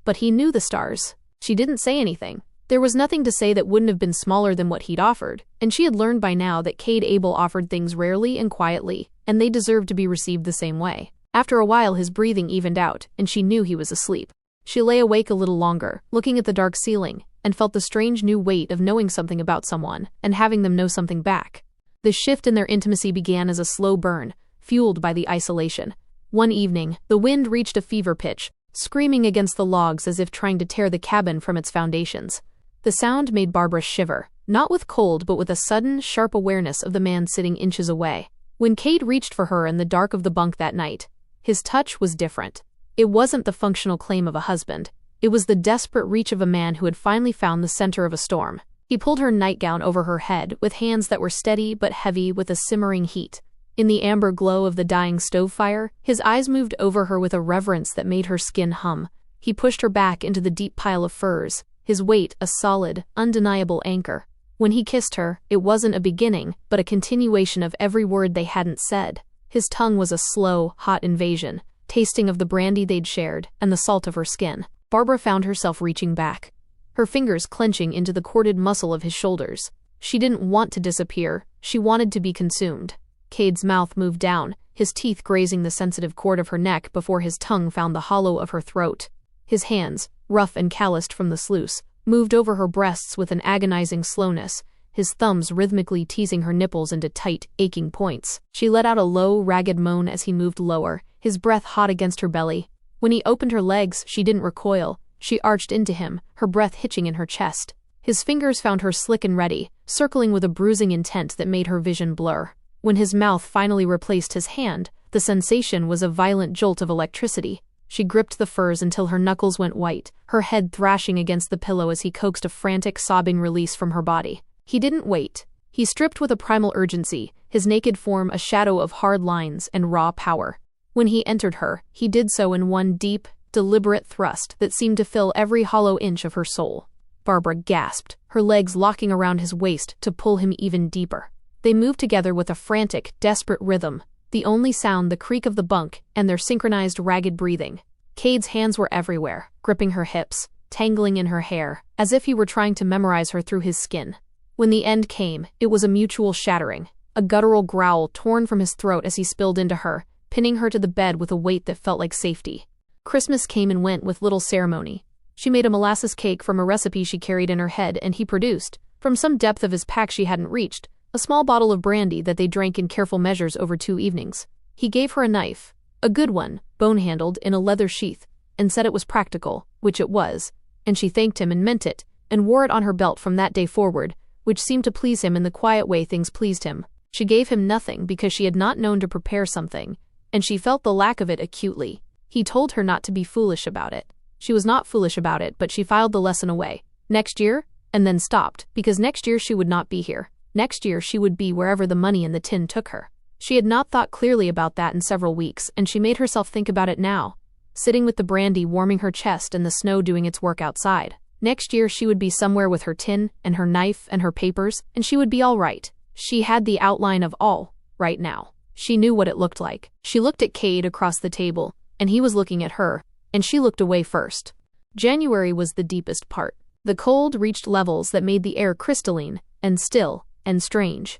But he knew the stars. She didn't say anything. There was nothing to say that wouldn't have been smaller than what he'd offered, and she had learned by now that Cade Abel offered things rarely and quietly, and they deserved to be received the same way. After a while his breathing evened out, and she knew he was asleep. She lay awake a little longer, looking at the dark ceiling, and felt the strange new weight of knowing something about someone, and having them know something back. The shift in their intimacy began as a slow burn, fueled by the isolation. One evening, the wind reached a fever pitch, screaming against the logs as if trying to tear the cabin from its foundations. The sound made Barbara shiver, not with cold but with a sudden, sharp awareness of the man sitting inches away. When Cade reached for her in the dark of the bunk that night, his touch was different. It wasn't the functional claim of a husband. It was the desperate reach of a man who had finally found the center of a storm. He pulled her nightgown over her head with hands that were steady but heavy with a simmering heat. In the amber glow of the dying stove fire, his eyes moved over her with a reverence that made her skin hum. He pushed her back into the deep pile of furs, his weight a solid, undeniable anchor. When he kissed her, it wasn't a beginning, but a continuation of every word they hadn't said. His tongue was a slow, hot invasion, tasting of the brandy they'd shared and the salt of her skin. Barbara found herself reaching back, her fingers clenching into the corded muscle of his shoulders. She didn't want to disappear, she wanted to be consumed. Cade's mouth moved down, his teeth grazing the sensitive cord of her neck before his tongue found the hollow of her throat. His hands, rough and calloused from the sluice, moved over her breasts with an agonizing slowness, his thumbs rhythmically teasing her nipples into tight, aching points. She let out a low, ragged moan as he moved lower, his breath hot against her belly. When he opened her legs, she didn't recoil. She arched into him, her breath hitching in her chest. His fingers found her slick and ready, circling with a bruising intent that made her vision blur. When his mouth finally replaced his hand, the sensation was a violent jolt of electricity. She gripped the furs until her knuckles went white, her head thrashing against the pillow as he coaxed a frantic, sobbing release from her body. He didn't wait. He stripped with a primal urgency, his naked form a shadow of hard lines and raw power. When he entered her, he did so in one deep, deliberate thrust that seemed to fill every hollow inch of her soul. Barbara gasped, her legs locking around his waist to pull him even deeper. They moved together with a frantic, desperate rhythm, the only sound the creak of the bunk and their synchronized ragged breathing. Cade's hands were everywhere, gripping her hips, tangling in her hair, as if he were trying to memorize her through his skin. When the end came, it was a mutual shattering, a guttural growl torn from his throat as he spilled into her, pinning her to the bed with a weight that felt like safety. Christmas came and went with little ceremony. She made a molasses cake from a recipe she carried in her head, and he produced, from some depth of his pack she hadn't reached, a small bottle of brandy that they drank in careful measures over 2 evenings. He gave her a knife, a good one, bone-handled, in a leather sheath, and said it was practical, which it was, and she thanked him and meant it, and wore it on her belt from that day forward, which seemed to please him in the quiet way things pleased him. She gave him nothing because she had not known to prepare something, and she felt the lack of it acutely. He told her not to be foolish about it. She was not foolish about it, but she filed the lesson away. Next year, and then stopped, because next year she would not be here. Next year she would be wherever the money in the tin took her. She had not thought clearly about that in several weeks, and she made herself think about it now, sitting with the brandy warming her chest and the snow doing its work outside. Next year she would be somewhere with her tin and her knife and her papers, and she would be all right. She had the outline of all, right now. She knew what it looked like. She looked at Cade across the table, and he was looking at her, and she looked away first. January was the deepest part. The cold reached levels that made the air crystalline, and still, and strange.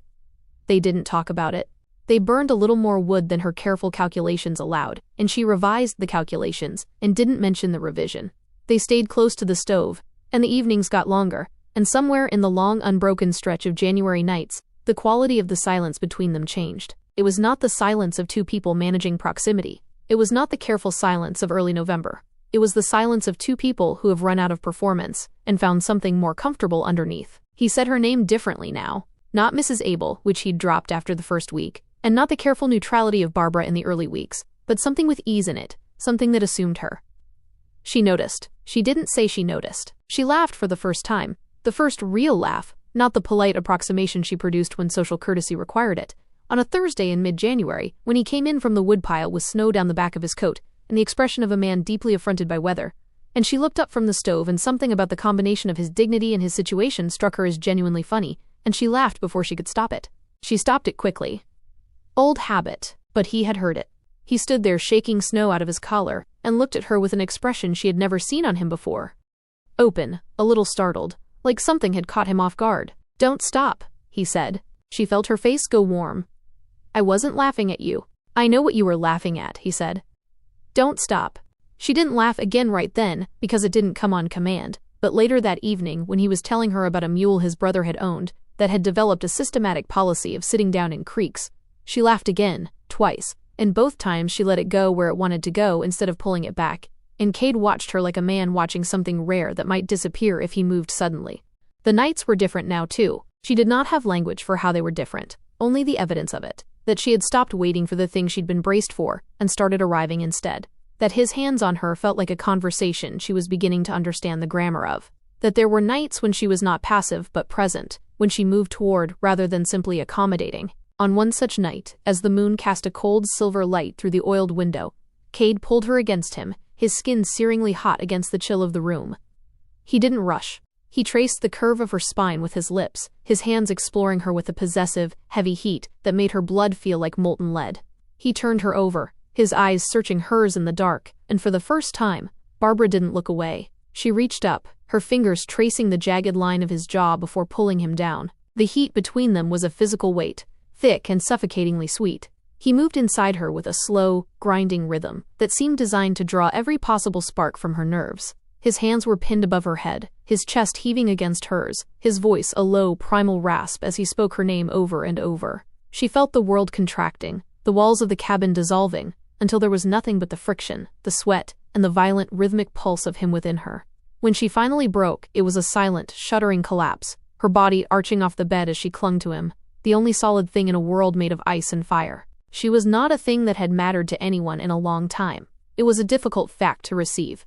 They didn't talk about it. They burned a little more wood than her careful calculations allowed, and she revised the calculations, and didn't mention the revision. They stayed close to the stove, and the evenings got longer, and somewhere in the long unbroken stretch of January nights, the quality of the silence between them changed. It was not the silence of two people managing proximity. It was not the careful silence of early November. It was the silence of two people who have run out of performance and found something more comfortable underneath. He said her name differently now. Not Mrs. Abel, which he'd dropped after the first week, and not the careful neutrality of Barbara in the early weeks, but something with ease in it, something that assumed her. She noticed. She didn't say she noticed. She laughed for the first time. The first real laugh, not the polite approximation she produced when social courtesy required it. On a Thursday in mid-January, when he came in from the woodpile with snow down the back of his coat, and the expression of a man deeply affronted by weather, and she looked up from the stove, and something about the combination of his dignity and his situation struck her as genuinely funny, and she laughed before she could stop it. She stopped it quickly. Old habit, but he had heard it. He stood there shaking snow out of his collar, and looked at her with an expression she had never seen on him before. Open, a little startled, like something had caught him off guard. "Don't stop," he said. She felt her face go warm. "I wasn't laughing at you." "I know what you were laughing at," he said. "Don't stop." She didn't laugh again right then, because it didn't come on command, but later that evening when he was telling her about a mule his brother had owned, that had developed a systematic policy of sitting down in creeks, she laughed again, twice, and both times she let it go where it wanted to go instead of pulling it back, and Cade watched her like a man watching something rare that might disappear if he moved suddenly. The nights were different now too. She did not have language for how they were different, only the evidence of it, that she had stopped waiting for the thing she'd been braced for and started arriving instead, that his hands on her felt like a conversation she was beginning to understand the grammar of, that there were nights when she was not passive but present, when she moved toward rather than simply accommodating. On one such night, as the moon cast a cold silver light through the oiled window, Cade pulled her against him, his skin searingly hot against the chill of the room. He didn't rush. He traced the curve of her spine with his lips, his hands exploring her with a possessive, heavy heat that made her blood feel like molten lead. He turned her over, his eyes searching hers in the dark, and for the first time, Barbara didn't look away. She reached up, her fingers tracing the jagged line of his jaw before pulling him down. The heat between them was a physical weight, thick and suffocatingly sweet. He moved inside her with a slow, grinding rhythm that seemed designed to draw every possible spark from her nerves. His hands were pinned above her head, his chest heaving against hers, his voice a low, primal rasp as he spoke her name over and over. She felt the world contracting, the walls of the cabin dissolving, until there was nothing but the friction, the sweat, and the violent, rhythmic pulse of him within her. When she finally broke, it was a silent, shuddering collapse, her body arching off the bed as she clung to him, the only solid thing in a world made of ice and fire. She was not a thing that had mattered to anyone in a long time. It was a difficult fact to receive.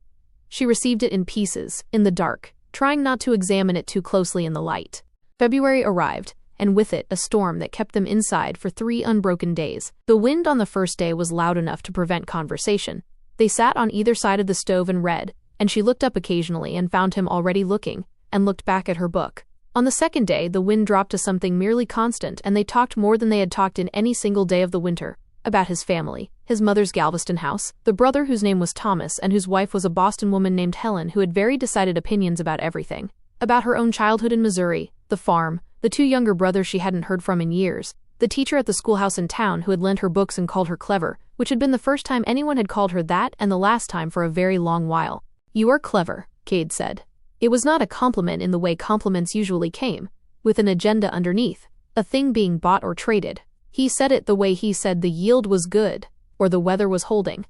She received it in pieces, in the dark, trying not to examine it too closely in the light. February arrived, and with it a storm that kept them inside for 3 unbroken days. The wind on the first day was loud enough to prevent conversation. They sat on either side of the stove and read, and she looked up occasionally and found him already looking, and looked back at her book. On the second day, the wind dropped to something merely constant, and they talked more than they had talked in any single day of the winter. About his family, his mother's Galveston house, the brother whose name was Thomas and whose wife was a Boston woman named Helen who had very decided opinions about everything. About her own childhood in Missouri, the farm, the 2 younger brothers she hadn't heard from in years, the teacher at the schoolhouse in town who had lent her books and called her clever, which had been the first time anyone had called her that and the last time for a very long while. "You are clever," Cade said. It was not a compliment in the way compliments usually came, with an agenda underneath, a thing being bought or traded. He said it the way he said the yield was good, or the weather was holding.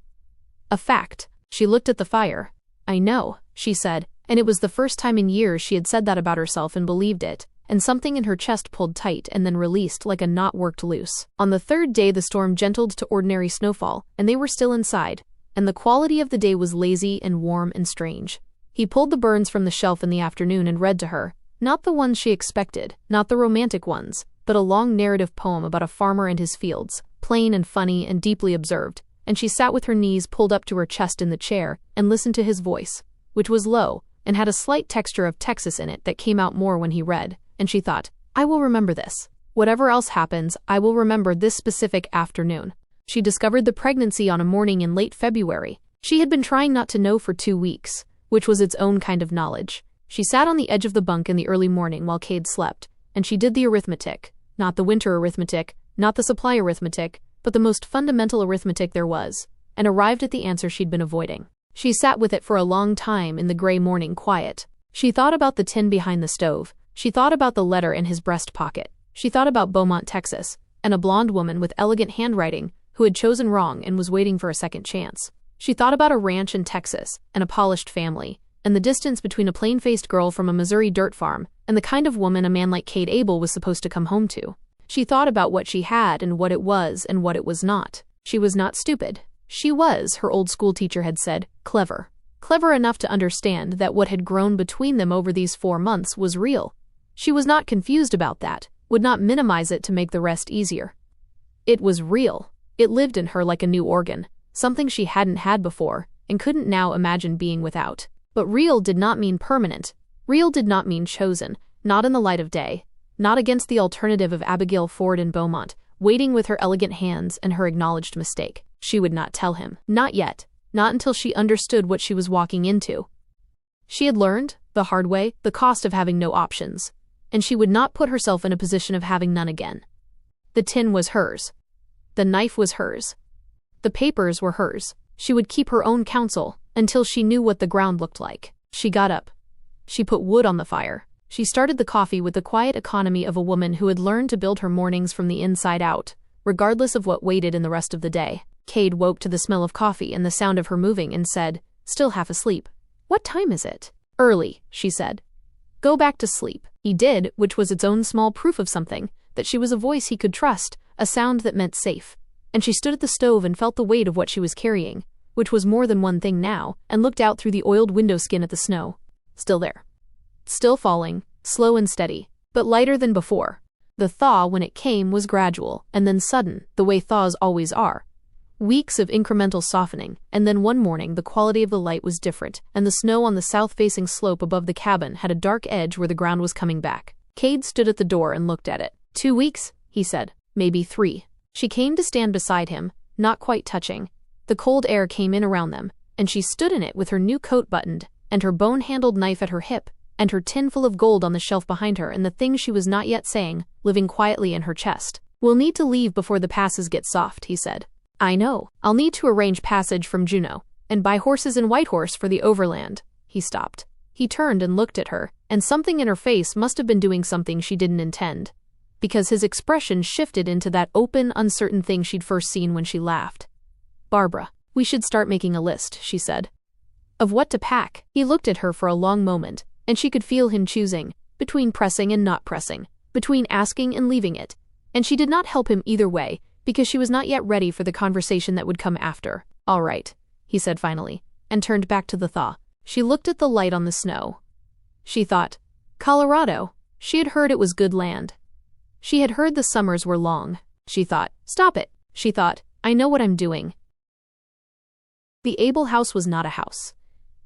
A fact. She looked at the fire. "I know," she said, and it was the first time in years she had said that about herself and believed it, and something in her chest pulled tight and then released like a knot worked loose. On the third day the storm gentled to ordinary snowfall, and they were still inside, and the quality of the day was lazy and warm and strange. He pulled the Burns from the shelf in the afternoon and read to her, not the ones she expected, not the romantic ones, but a long narrative poem about a farmer and his fields, plain and funny and deeply observed, and she sat with her knees pulled up to her chest in the chair and listened to his voice, which was low and had a slight texture of Texas in it that came out more when he read, and she thought, "I will remember this. Whatever else happens, I will remember this specific afternoon." She discovered the pregnancy on a morning in late February. She had been trying not to know for 2 weeks, which was its own kind of knowledge. She sat on the edge of the bunk in the early morning while Cade slept, and she did the arithmetic. Not the winter arithmetic, not the supply arithmetic, but the most fundamental arithmetic there was, and arrived at the answer she'd been avoiding. She sat with it for a long time in the gray morning quiet. She thought about the tin behind the stove. She thought about the letter in his breast pocket. She thought about Beaumont, Texas, and a blonde woman with elegant handwriting who had chosen wrong and was waiting for a second chance. She thought about a ranch in Texas and a polished family, and the distance between a plain-faced girl from a Missouri dirt farm and the kind of woman a man like Cade Abel was supposed to come home to. She thought about what she had and what it was and what it was not. She was not stupid. She was, her old school teacher had said, clever. Clever enough to understand that what had grown between them over these 4 months was real. She was not confused about that, would not minimize it to make the rest easier. It was real. It lived in her like a new organ, something she hadn't had before and couldn't now imagine being without. But real did not mean permanent. Real did not mean chosen, not in the light of day, not against the alternative of Abigail Forde in Beaumont, waiting with her elegant hands and her acknowledged mistake. She would not tell him. Not yet. Not until she understood what she was walking into. She had learned, the hard way, the cost of having no options, and she would not put herself in a position of having none again. The tin was hers. The knife was hers. The papers were hers. She would keep her own counsel until she knew what the ground looked like. She got up. She put wood on the fire. She started the coffee with the quiet economy of a woman who had learned to build her mornings from the inside out, regardless of what waited in the rest of the day. Cade woke to the smell of coffee and the sound of her moving and said, still half asleep, "What time is it?" "Early," she said. "Go back to sleep." He did, which was its own small proof of something, that she was a voice he could trust, a sound that meant safe. And she stood at the stove and felt the weight of what she was carrying, which was more than one thing now, and looked out through the oiled window skin at the snow. Still there. Still falling, slow and steady, but lighter than before. The thaw, when it came, was gradual, and then sudden, the way thaws always are. Weeks of incremental softening, and then one morning the quality of the light was different, and the snow on the south-facing slope above the cabin had a dark edge where the ground was coming back. Cade stood at the door and looked at it. 2 weeks, he said. Maybe 3. She came to stand beside him, not quite touching. The cold air came in around them, and she stood in it with her new coat buttoned, and her bone-handled knife at her hip, and her tin full of gold on the shelf behind her, and the things she was not yet saying, living quietly in her chest. We'll need to leave before the passes get soft, he said. I know. I'll need to arrange passage from Juneau, and buy horses in Whitehorse for the overland. He stopped. He turned and looked at her, and something in her face must have been doing something she didn't intend, because his expression shifted into that open, uncertain thing she'd first seen when she laughed. Barbara, we should start making a list, she said. Of what to pack. He looked at her for a long moment, and she could feel him choosing, between pressing and not pressing, between asking and leaving it, and she did not help him either way, because she was not yet ready for the conversation that would come after. All right, he said finally, and turned back to the thaw. She looked at the light on the snow. She thought, Colorado. She had heard it was good land. She had heard the summers were long. She thought, stop it. She thought, I know what I'm doing. The Abel house was not a house.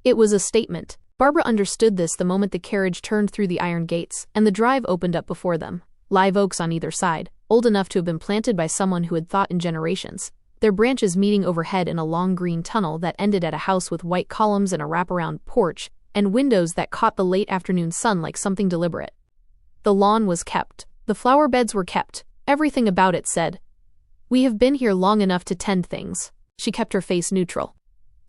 It was a statement. Barbara understood this the moment the carriage turned through the iron gates, and the drive opened up before them. Live oaks on either side, old enough to have been planted by someone who had thought in generations, their branches meeting overhead in a long green tunnel that ended at a house with white columns and a wraparound porch, and windows that caught the late afternoon sun like something deliberate. The lawn was kept. The flower beds were kept. Everything about it said, we have been here long enough to tend things. She kept her face neutral.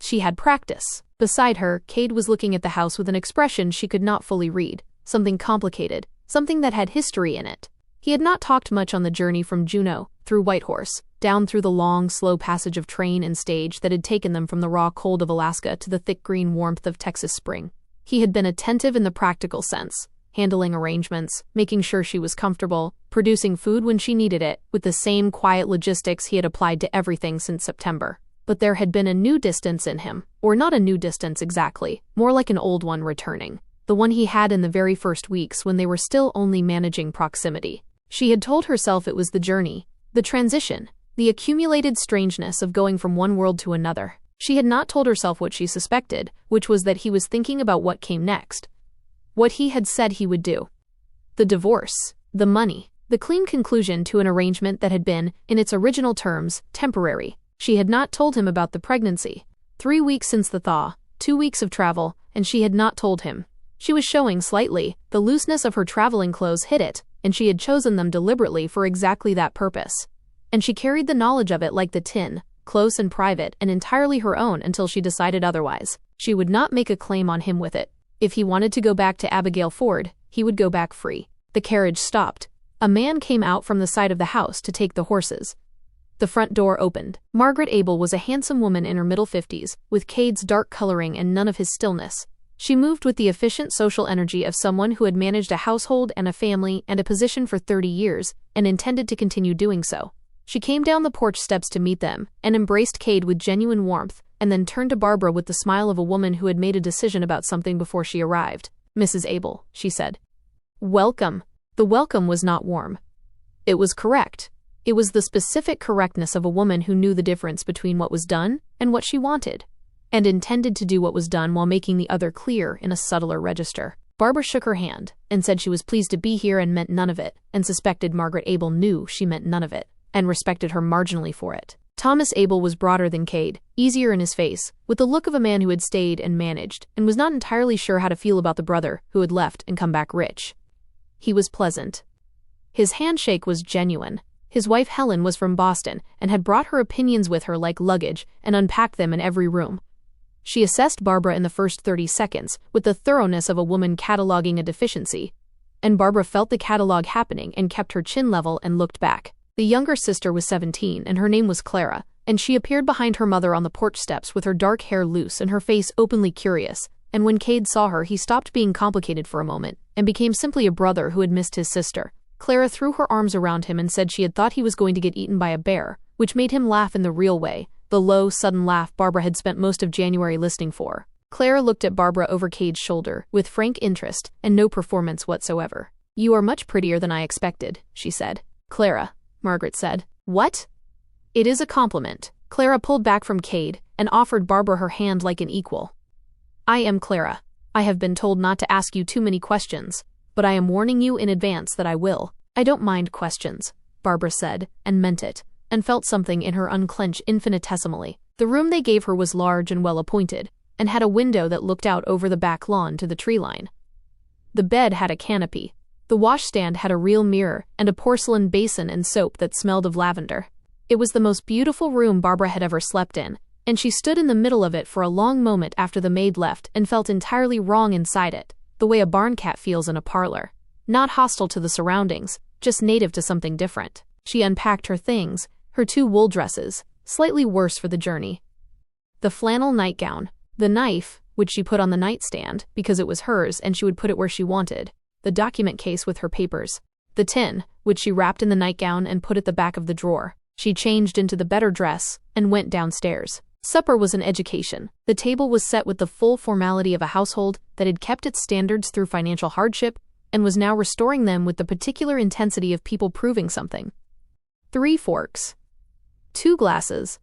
She had practice. Beside her, Cade was looking at the house with an expression she could not fully read, something complicated, something that had history in it. He had not talked much on the journey from Juneau, through Whitehorse, down through the long, slow passage of train and stage that had taken them from the raw cold of Alaska to the thick green warmth of Texas spring. He had been attentive in the practical sense, handling arrangements, making sure she was comfortable, producing food when she needed it, with the same quiet logistics he had applied to everything since September. But there had been a new distance in him, or not a new distance exactly, more like an old one returning, the one he had in the very first weeks when they were still only managing proximity. She had told herself it was the journey, the transition, the accumulated strangeness of going from one world to another. She had not told herself what she suspected, which was that he was thinking about what came next, what he had said he would do. The divorce, the money, the clean conclusion to an arrangement that had been, in its original terms, temporary. She had not told him about the pregnancy. 3 weeks since the thaw, 2 weeks of travel, and she had not told him. She was showing slightly. The looseness of her traveling clothes hid it, and she had chosen them deliberately for exactly that purpose. And she carried the knowledge of it like the tin, close and private and entirely her own until she decided otherwise. She would not make a claim on him with it. If he wanted to go back to Abigail Forde, he would go back free. The carriage stopped. A man came out from the side of the house to take the horses. The front door opened. Margaret Abel was a handsome woman in her middle 50s, with Cade's dark coloring and none of his stillness. She moved with the efficient social energy of someone who had managed a household and a family and a position for 30 years, and intended to continue doing so. She came down the porch steps to meet them, and embraced Cade with genuine warmth, and then turned to Barbara with the smile of a woman who had made a decision about something before she arrived. Mrs. Abel, she said. Welcome. The welcome was not warm. It was correct. It was the specific correctness of a woman who knew the difference between what was done and what she wanted, and intended to do what was done while making the other clear in a subtler register. Barbara shook her hand, and said she was pleased to be here and meant none of it, and suspected Margaret Abel knew she meant none of it, and respected her marginally for it. Thomas Abel was broader than Cade, easier in his face, with the look of a man who had stayed and managed, and was not entirely sure how to feel about the brother who had left and come back rich. He was pleasant. His handshake was genuine. His wife Helen was from Boston, and had brought her opinions with her like luggage, and unpacked them in every room. She assessed Barbara in the first 30 seconds, with the thoroughness of a woman cataloging a deficiency, and Barbara felt the catalog happening and kept her chin level and looked back. The younger sister was 17, and her name was Clara, and she appeared behind her mother on the porch steps with her dark hair loose and her face openly curious, and when Cade saw her he stopped being complicated for a moment, and became simply a brother who had missed his sister. Clara threw her arms around him and said she had thought he was going to get eaten by a bear, which made him laugh in the real way, the low, sudden laugh Barbara had spent most of January listening for. Clara looked at Barbara over Cade's shoulder, with frank interest, and no performance whatsoever. "You are much prettier than I expected," she said. "Clara," Margaret said. "What?" "It is a compliment." Clara pulled back from Cade and offered Barbara her hand like an equal. "I am Clara. I have been told not to ask you too many questions, but I am warning you in advance that I will." "I don't mind questions," Barbara said, and meant it, and felt something in her unclench infinitesimally. The room they gave her was large and well-appointed, and had a window that looked out over the back lawn to the tree line. The bed had a canopy. The washstand had a real mirror and a porcelain basin and soap that smelled of lavender. It was the most beautiful room Barbara had ever slept in, and she stood in the middle of it for a long moment after the maid left and felt entirely wrong inside it, the way a barn cat feels in a parlor. Not hostile to the surroundings, just native to something different. She unpacked her things, her 2 wool dresses, slightly worse for the journey. The flannel nightgown, the knife, which she put on the nightstand because it was hers and she would put it where she wanted, the document case with her papers, the tin, which she wrapped in the nightgown and put at the back of the drawer. She changed into the better dress and went downstairs. Supper was an education. The table was set with the full formality of a household that had kept its standards through financial hardship and was now restoring them with the particular intensity of people proving something. 3 forks. 2 glasses.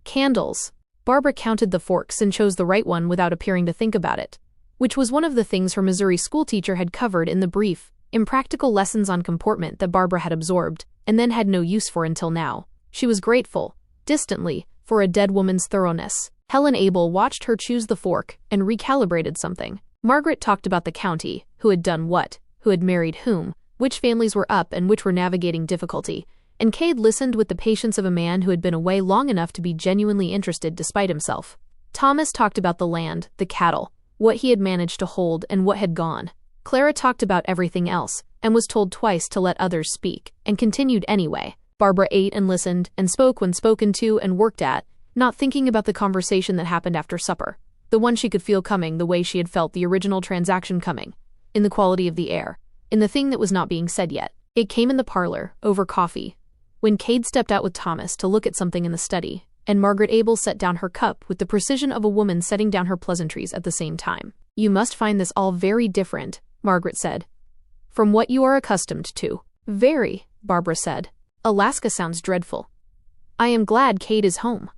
Candles. Barbara counted the forks and chose the right one without appearing to think about it, which was one of the things her Missouri schoolteacher had covered in the brief, impractical lessons on comportment that Barbara had absorbed and then had no use for until now. She was grateful, distantly, for a dead woman's thoroughness. Helen Abel watched her choose the fork and recalibrated something. Margaret talked about the county, who had done what, who had married whom, which families were up and which were navigating difficulty, and Cade listened with the patience of a man who had been away long enough to be genuinely interested despite himself. Thomas talked about the land, the cattle, what he had managed to hold and what had gone. Clara talked about everything else, and was told twice to let others speak, and continued anyway. Barbara ate and listened, and spoke when spoken to and worked at, not thinking about the conversation that happened after supper, the one she could feel coming the way she had felt the original transaction coming, in the quality of the air, in the thing that was not being said yet. It came in the parlor, over coffee, when Cade stepped out with Thomas to look at something in the study, and Margaret Abel set down her cup with the precision of a woman setting down her pleasantries at the same time. "You must find this all very different," Margaret said, "from what you are accustomed to." "Very," Barbara said. "Alaska sounds dreadful." "I am glad Cade is home."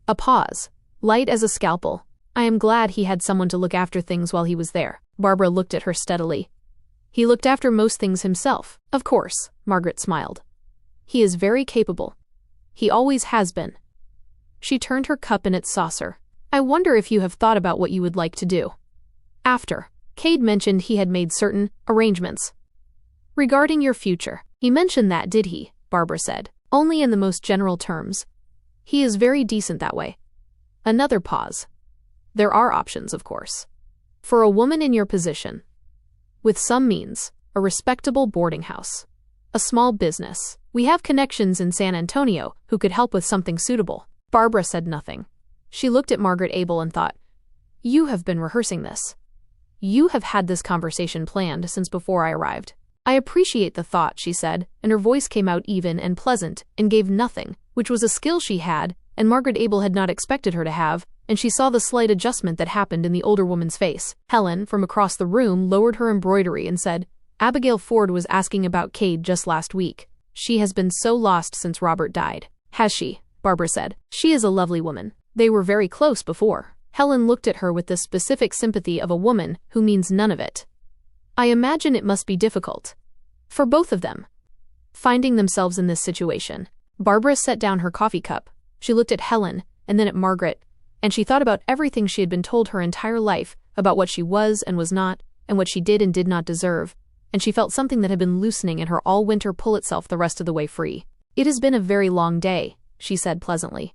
A pause, light as a scalpel. "I am glad he had someone to look after things while he was there." Barbara looked at her steadily. "He looked after most things himself." "Of course," Margaret smiled. "He is very capable. He always has been." She turned her cup in its saucer. "I wonder if you have thought about what you would like to do after." Cade mentioned he had made certain arrangements regarding your future. "He mentioned that, did he?" Barbara said. "Only in the most general terms. He is very decent that way." Another pause. "There are options, of course. For a woman in your position, with some means, a respectable boarding house, a small business. We have connections in San Antonio who could help with something suitable." Barbara said nothing. She looked at Margaret Abel and thought, "You have been rehearsing this. You have had this conversation planned since before I arrived." "I appreciate the thought," she said, and her voice came out even and pleasant and gave nothing, which was a skill she had, and Margaret Abel had not expected her to have, and she saw the slight adjustment that happened in the older woman's face. Helen, from across the room, lowered her embroidery and said, "Abigail Forde was asking about Cade just last week. She has been so lost since Robert died." "Has she?" Barbara said. "She is a lovely woman. They were very close before." Helen looked at her with the specific sympathy of a woman who means none of it. "I imagine it must be difficult for both of them, finding themselves in this situation." Barbara set down her coffee cup. She looked at Helen, and then at Margaret, and she thought about everything she had been told her entire life about what she was and was not, and what she did and did not deserve, and she felt something that had been loosening in her all winter pull itself the rest of the way free. "It has been a very long day," she said pleasantly.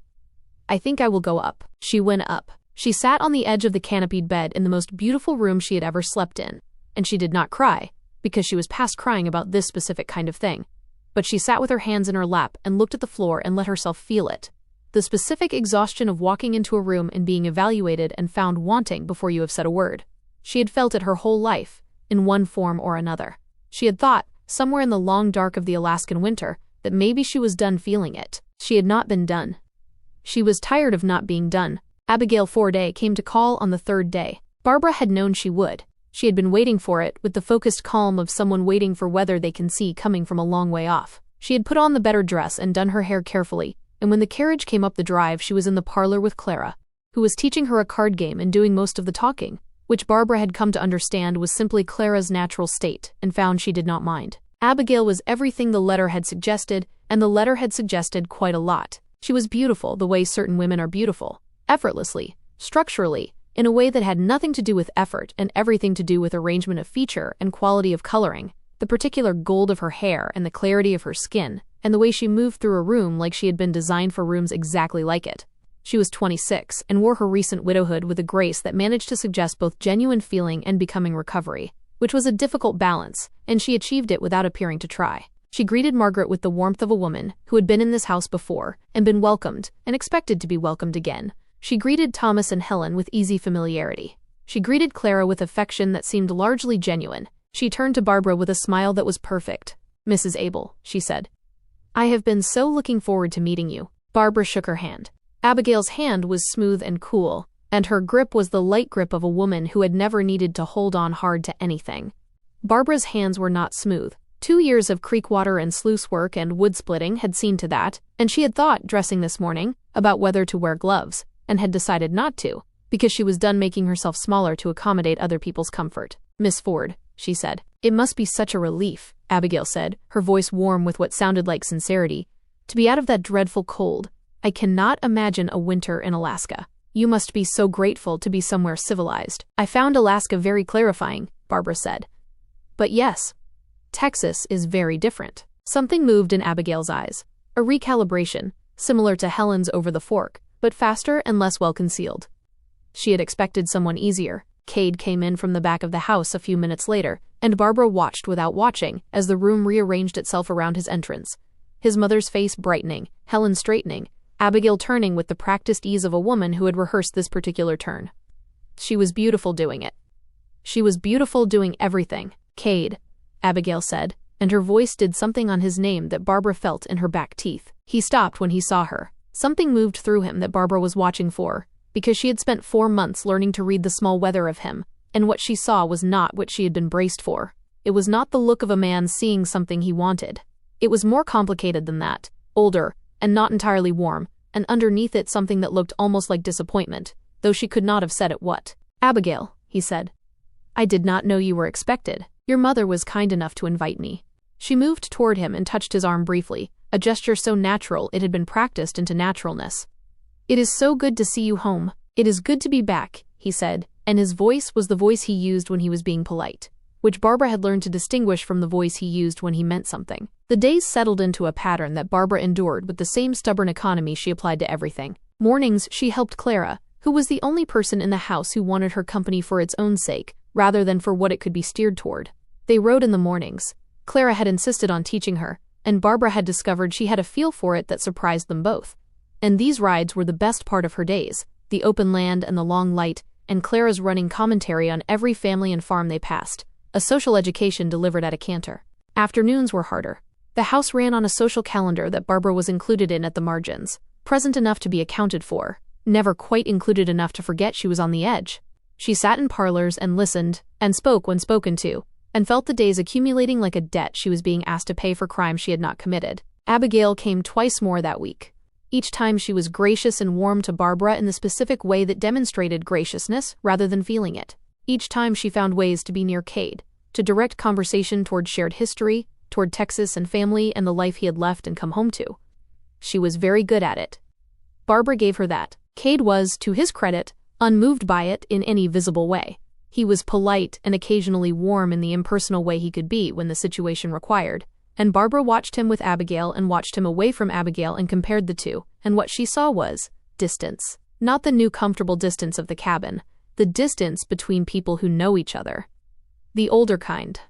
"I think I will go up." She went up. She sat on the edge of the canopied bed in the most beautiful room she had ever slept in, and she did not cry, because she was past crying about this specific kind of thing. But she sat with her hands in her lap and looked at the floor and let herself feel it. The specific exhaustion of walking into a room and being evaluated and found wanting before you have said a word. She had felt it her whole life, in one form or another. She had thought, somewhere in the long dark of the Alaskan winter, that maybe she was done feeling it. She had not been done. She was tired of not being done. Abigail Forde came to call on the 3rd day. Barbara had known she would. She had been waiting for it with the focused calm of someone waiting for weather they can see coming from a long way off. She had put on the better dress and done her hair carefully, and when the carriage came up the drive she was in the parlor with Clara, who was teaching her a card game and doing most of the talking, which Barbara had come to understand was simply Clara's natural state, and found she did not mind. Abigail was everything the letter had suggested, and the letter had suggested quite a lot. She was beautiful the way certain women are beautiful, effortlessly, structurally, in a way that had nothing to do with effort and everything to do with arrangement of feature and quality of coloring, the particular gold of her hair and the clarity of her skin, and the way she moved through a room like she had been designed for rooms exactly like it. She was 26 and wore her recent widowhood with a grace that managed to suggest both genuine feeling and becoming recovery, which was a difficult balance, and she achieved it without appearing to try. She greeted Margaret with the warmth of a woman who had been in this house before and been welcomed and expected to be welcomed again. She greeted Thomas and Helen with easy familiarity. She greeted Clara with affection that seemed largely genuine. She turned to Barbara with a smile that was perfect. "Mrs. Abel," she said. "I have been so looking forward to meeting you." Barbara shook her hand. Abigail's hand was smooth and cool, and her grip was the light grip of a woman who had never needed to hold on hard to anything. Barbara's hands were not smooth. 2 years of creekwater and sluice work and wood splitting had seen to that, and she had thought, dressing this morning, about whether to wear gloves, and had decided not to, because she was done making herself smaller to accommodate other people's comfort. "Miss Forde," she said. "It must be such a relief," Abigail said, her voice warm with what sounded like sincerity, "to be out of that dreadful cold. I cannot imagine a winter in Alaska. You must be so grateful to be somewhere civilized." "I found Alaska very clarifying," Barbara said. "But yes, Texas is very different." Something moved in Abigail's eyes. A recalibration, similar to Helen's over the fork, but faster and less well concealed. She had expected someone easier. Cade came in from the back of the house a few minutes later, and Barbara watched without watching as the room rearranged itself around his entrance. His mother's face brightening, Helen straightening, Abigail turning with the practiced ease of a woman who had rehearsed this particular turn. She was beautiful doing it. She was beautiful doing everything. "Cade," Abigail said, and her voice did something on his name that Barbara felt in her back teeth. He stopped when he saw her. Something moved through him that Barbara was watching for, because she had spent 4 months learning to read the small weather of him, and what she saw was not what she had been braced for. It was not the look of a man seeing something he wanted. It was more complicated than that, older, and not entirely warm, and underneath it something that looked almost like disappointment, though she could not have said it what. "Abigail," he said. "I did not know you were expected. Your mother was kind enough to invite me." She moved toward him and touched his arm briefly, a gesture so natural it had been practiced into naturalness. "It is so good to see you home. It is good to be back," he said, and his voice was the voice he used when he was being polite, which Barbara had learned to distinguish from the voice he used when he meant something. The days settled into a pattern that Barbara endured with the same stubborn economy she applied to everything. Mornings she helped Clara, who was the only person in the house who wanted her company for its own sake, rather than for what it could be steered toward. They rode in the mornings. Clara had insisted on teaching her, and Barbara had discovered she had a feel for it that surprised them both. And these rides were the best part of her days, the open land and the long light, and Clara's running commentary on every family and farm they passed, a social education delivered at a canter. Afternoons were harder. The house ran on a social calendar that Barbara was included in at the margins, present enough to be accounted for, never quite included enough to forget she was on the edge. She sat in parlors and listened, and spoke when spoken to, and felt the days accumulating like a debt she was being asked to pay for crimes she had not committed. Abigail came twice more that week. Each time she was gracious and warm to Barbara in the specific way that demonstrated graciousness rather than feeling it. Each time she found ways to be near Cade, to direct conversation toward shared history, toward Texas and family and the life he had left and come home to. She was very good at it. Barbara gave her that. Cade was, to his credit, unmoved by it in any visible way. He was polite and occasionally warm in the impersonal way he could be when the situation required, and Barbara watched him with Abigail and watched him away from Abigail and compared the two, and what she saw was distance. Not the new comfortable distance of the cabin, the distance between people who know each other. The older kind.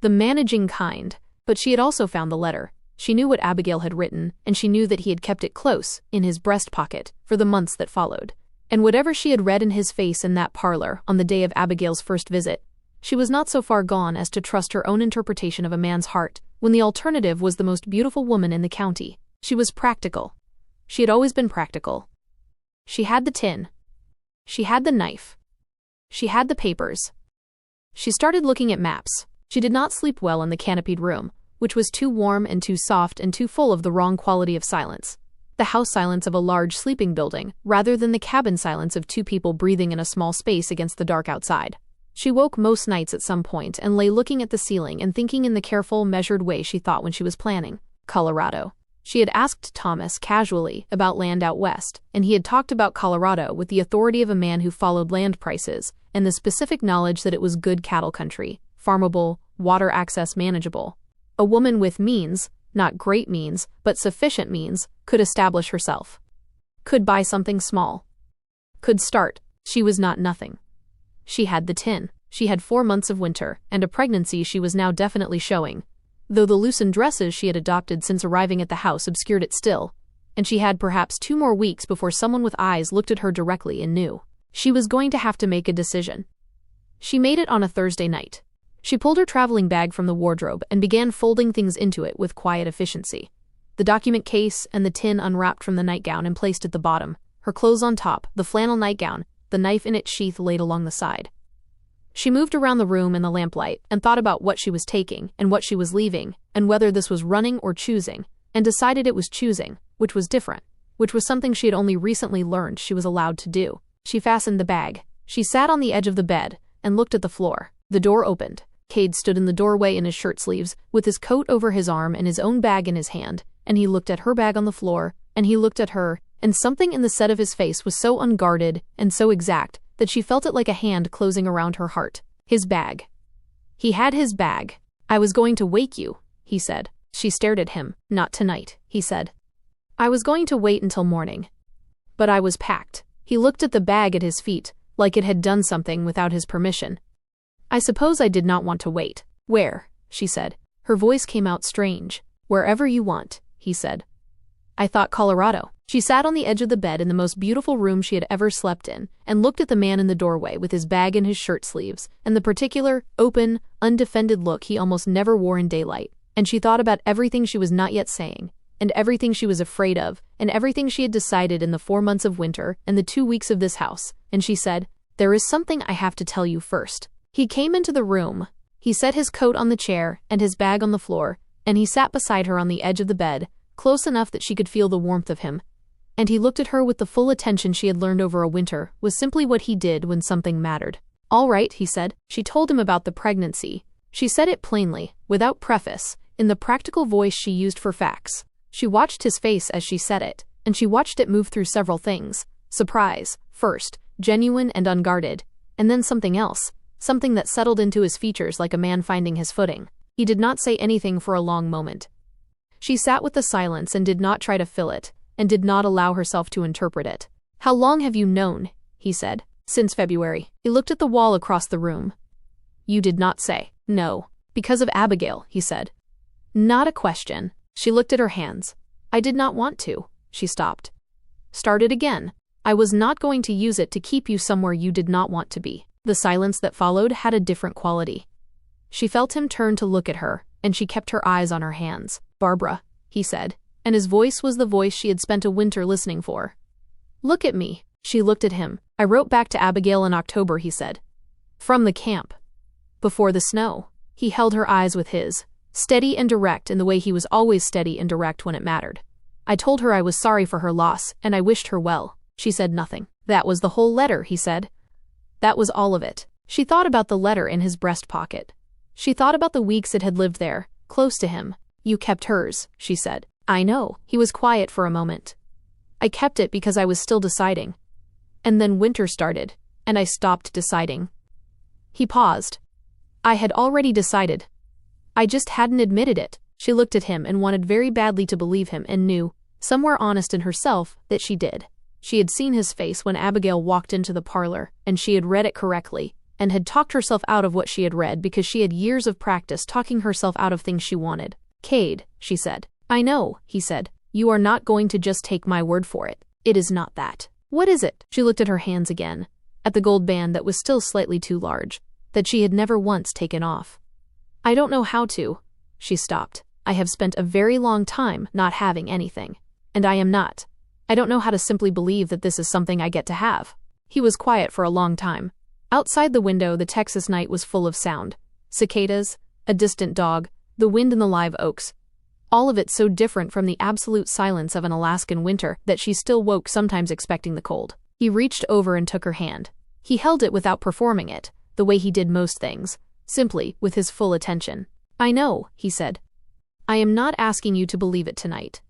The managing kind, but she had also found the letter. She knew what Abigail had written, and she knew that he had kept it close, in his breast pocket, for the months that followed. And whatever she had read in his face in that parlor on the day of Abigail's first visit, she was not so far gone as to trust her own interpretation of a man's heart, when the alternative was the most beautiful woman in the county. She was practical. She had always been practical. She had the tin. She had the knife. She had the papers. She started looking at maps. She did not sleep well in the canopied room, which was too warm and too soft and too full of the wrong quality of silence. The house silence of a large sleeping building, rather than the cabin silence of two people breathing in a small space against the dark outside. She woke most nights at some point and lay looking at the ceiling and thinking in the careful, measured way she thought when she was planning. Colorado. She had asked Thomas casually about land out west, and he had talked about Colorado with the authority of a man who followed land prices and the specific knowledge that it was good cattle country, farmable, water access manageable. A woman with means, not great means, but sufficient means, could establish herself. Could buy something small. Could start. She was not nothing. She had the tin. She had 4 months of winter, and a pregnancy she was now definitely showing, though the loosened dresses she had adopted since arriving at the house obscured it still, and she had perhaps 2 more weeks before someone with eyes looked at her directly and knew. She was going to have to make a decision. She made it on a Thursday night. She pulled her traveling bag from the wardrobe and began folding things into it with quiet efficiency. The document case and the tin unwrapped from the nightgown and placed at the bottom, her clothes on top, the flannel nightgown, the knife in its sheath laid along the side. She moved around the room in the lamplight and thought about what she was taking and what she was leaving and whether this was running or choosing, and decided it was choosing, which was different, which was something she had only recently learned she was allowed to do. She fastened the bag. She sat on the edge of the bed and looked at the floor. The door opened. Cade stood in the doorway in his shirt sleeves, with his coat over his arm and his own bag in his hand, and he looked at her bag on the floor, and he looked at her, and something in the set of his face was so unguarded and so exact that she felt it like a hand closing around her heart. His bag. He had his bag. "I was going to wake you," he said. She stared at him. "Not tonight," he said. "I was going to wait until morning. But I was packed." He looked at the bag at his feet, like it had done something without his permission. "I suppose I did not want to wait." "Where?" she said. Her voice came out strange. "Wherever you want," he said. "I thought Colorado." She sat on the edge of the bed in the most beautiful room she had ever slept in, and looked at the man in the doorway with his bag in his shirt sleeves, and the particular, open, undefended look he almost never wore in daylight, and she thought about everything she was not yet saying, and everything she was afraid of, and everything she had decided in the 4 months of winter and the 2 weeks of this house, and she said, "There is something I have to tell you first." He came into the room. He set his coat on the chair and his bag on the floor, and he sat beside her on the edge of the bed, close enough that she could feel the warmth of him, and he looked at her with the full attention she had learned over a winter was simply what he did when something mattered. "All right," he said. She told him about the pregnancy. She said it plainly, without preface, in the practical voice she used for facts. She watched his face as she said it, and she watched it move through several things. Surprise, first, genuine and unguarded, and then something else, something that settled into his features like a man finding his footing. He did not say anything for a long moment. She sat with the silence and did not try to fill it, and did not allow herself to interpret it. "How long have you known?" he said. "Since February." He looked at the wall across the room. "You did not say." "No. Because of Abigail," he said. "Not a question." She looked at her hands. "I did not want to." She stopped. Started again. "I was not going to use it to keep you somewhere you did not want to be." The silence that followed had a different quality. She felt him turn to look at her, and she kept her eyes on her hands. "Barbara," he said, and his voice was the voice she had spent a winter listening for. "Look at me." She looked at him. "I wrote back to Abigail in October," he said. "From the camp. Before the snow." He held her eyes with his, steady and direct in the way he was always steady and direct when it mattered. "I told her I was sorry for her loss, and I wished her well." She said nothing. "That was the whole letter," he said. That was all of it. She thought about the letter in his breast pocket. She thought about the weeks it had lived there, close to him. "You kept hers," she said. "I know." He was quiet for a moment. "I kept it because I was still deciding. And then winter started, and I stopped deciding." He paused. "I had already decided. I just hadn't admitted it." She looked at him and wanted very badly to believe him and knew, somewhere honest in herself, that she did. She had seen his face when Abigail walked into the parlor, and she had read it correctly, and had talked herself out of what she had read because she had years of practice talking herself out of things she wanted. "Cade," she said. "I know," he said. "You are not going to just take my word for it. It is not that." "What is it?" She looked at her hands again, at the gold band that was still slightly too large, that she had never once taken off. "I don't know how to." She stopped. "I have spent a very long time not having anything. And I am not. I don't know how to simply believe that this is something I get to have." He was quiet for a long time. Outside the window, the Texas night was full of sound. Cicadas, a distant dog, the wind in the live oaks. All of it so different from the absolute silence of an Alaskan winter that she still woke sometimes expecting the cold. He reached over and took her hand. He held it without performing it, the way he did most things, simply, with his full attention. "I know," he said. "I am not asking you to believe it tonight."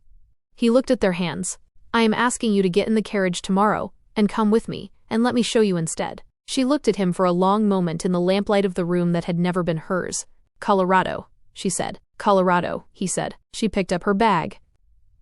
He looked at their hands. "I am asking you to get in the carriage tomorrow, and come with me, and let me show you instead." She looked at him for a long moment in the lamplight of the room that had never been hers. "Colorado," she said. "Colorado," he said. She picked up her bag.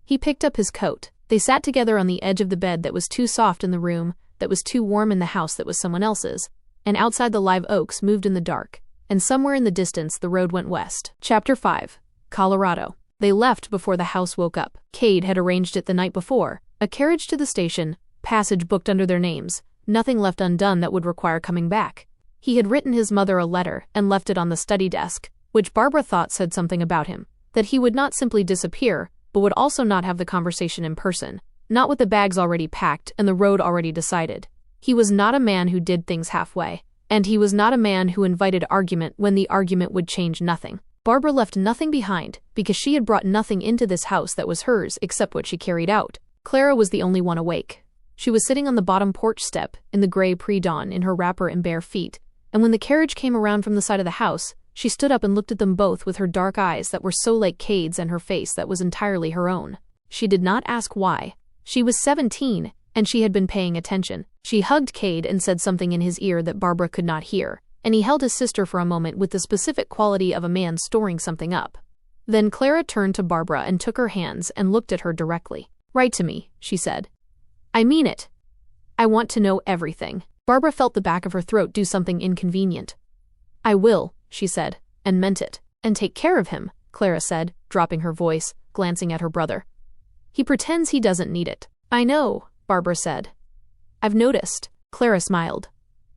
He picked up his coat. They sat together on the edge of the bed that was too soft in the room, that was too warm in the house that was someone else's, and outside the live oaks moved in the dark, and somewhere in the distance the road went west. Chapter 5. Colorado. They left before the house woke up. Cade had arranged it the night before, a carriage to the station, passage booked under their names, nothing left undone that would require coming back. He had written his mother a letter and left it on the study desk, which Barbara thought said something about him, that he would not simply disappear, but would also not have the conversation in person, not with the bags already packed and the road already decided. He was not a man who did things halfway, and he was not a man who invited argument when the argument would change nothing. Barbara left nothing behind, because she had brought nothing into this house that was hers except what she carried out. Clara was the only one awake. She was sitting on the bottom porch step, in the gray pre-dawn, in her wrapper and bare feet, and when the carriage came around from the side of the house, she stood up and looked at them both with her dark eyes that were so like Cade's and her face that was entirely her own. She did not ask why. She was 17, and she had been paying attention. She hugged Cade and said something in his ear that Barbara could not hear, and he held his sister for a moment with the specific quality of a man storing something up. Then Clara turned to Barbara and took her hands and looked at her directly. "Write to me," she said. "I mean it. I want to know everything." Barbara felt the back of her throat do something inconvenient. "I will," she said, and meant it. "And take care of him," Clara said, dropping her voice, glancing at her brother. "He pretends he doesn't need it." "I know," Barbara said. "I've noticed." Clara smiled.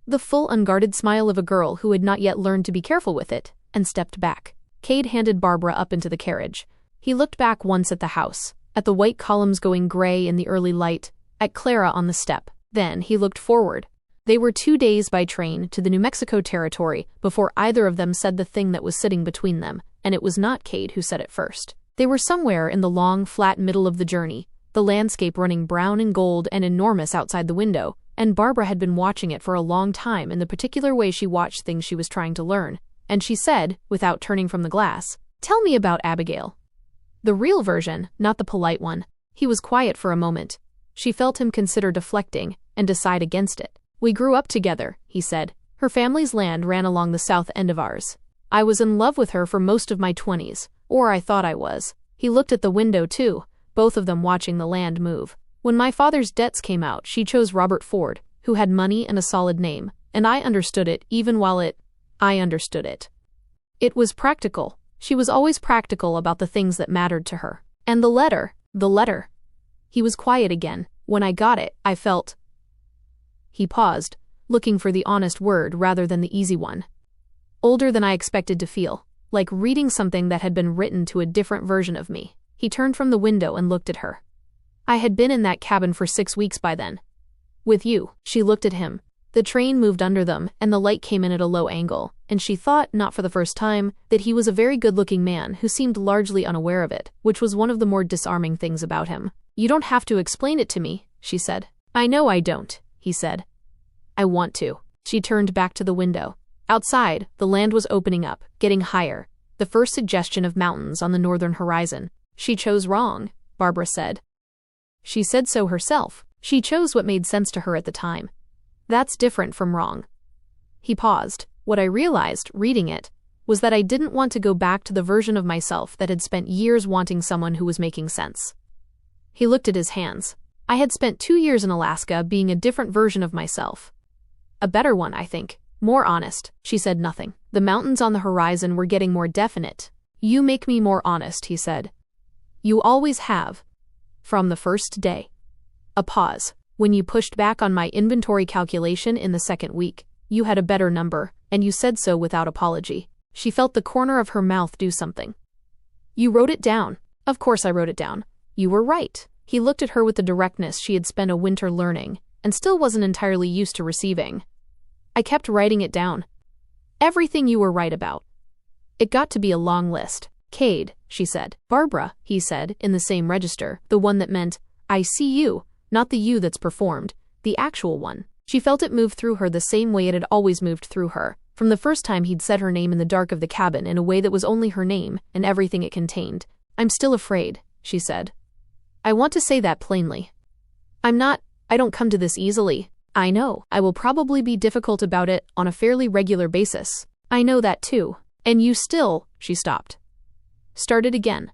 The full unguarded smile of a girl who had not yet learned to be careful with it, and stepped back. Cade handed Barbara up into the carriage. He looked back once at the house, at the white columns going gray in the early light, at Clara on the step. Then he looked forward. They were 2 days by train to the New Mexico territory before either of them said the thing that was sitting between them, and it was not Cade who said it first. They were somewhere in the long, flat middle of the journey, the landscape running brown and gold and enormous outside the window, and Barbara had been watching it for a long time in the particular way she watched things she was trying to learn, and she said, without turning from the glass, "Tell me about Abigail." The real version, not the polite one. He was quiet for a moment. She felt him consider deflecting, and decide against it. "We grew up together," he said. "Her family's land ran along the south end of ours. I was in love with her for most of my 20s, or I thought I was." He looked at the window too, both of them watching the land move. "When my father's debts came out, she chose Robert Forde, who had money and a solid name, and I understood it even while I understood it. It was practical. She was always practical about the things that mattered to her. And the letter. He was quiet again. "When I got it, I felt..." He paused, looking for the honest word rather than the easy one. "Older than I expected to feel, like reading something that had been written to a different version of me." He turned from the window and looked at her. "I had been in that cabin for 6 weeks by then. With you." She looked at him. The train moved under them, and the light came in at a low angle, and she thought, not for the first time, that he was a very good-looking man who seemed largely unaware of it, which was one of the more disarming things about him. "You don't have to explain it to me," she said. "I know I don't," he said. "I want to." She turned back to the window. Outside, the land was opening up, getting higher, the first suggestion of mountains on the northern horizon. "She chose wrong," Barbara said. She said so herself. She chose what made sense to her at the time. That's different from wrong. He paused. "What I realized, reading it, was that I didn't want to go back to the version of myself that had spent years wanting someone who was making sense." He looked at his hands. "I had spent 2 years in Alaska being a different version of myself. A better one, I think. More honest." She said nothing. The mountains on the horizon were getting more definite. "You make me more honest," he said. "You always have. From the first day." A pause. "When you pushed back on my inventory calculation in the second week, you had a better number, and you said so without apology." She felt the corner of her mouth do something. "You wrote it down." "Of course I wrote it down." "You were right." He looked at her with the directness she had spent a winter learning, and still wasn't entirely used to receiving. I kept writing it down. Everything you were right about. It got to be a long list. Cade, she said. Barbara, he said, in the same register, the one that meant, I see you, not the you that's performed, the actual one. She felt it move through her the same way it had always moved through her, from the first time he'd said her name in the dark of the cabin in a way that was only her name and everything it contained. I'm still afraid, she said. I want to say that plainly. I don't come to this easily. I know, I will probably be difficult about it on a fairly regular basis. I know that too. And you still, she stopped. Started again.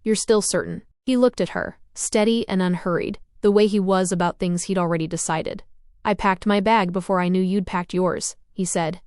You're still certain. He looked at her, steady and unhurried, the way he was about things he'd already decided. I packed my bag before I knew you'd packed yours, he said.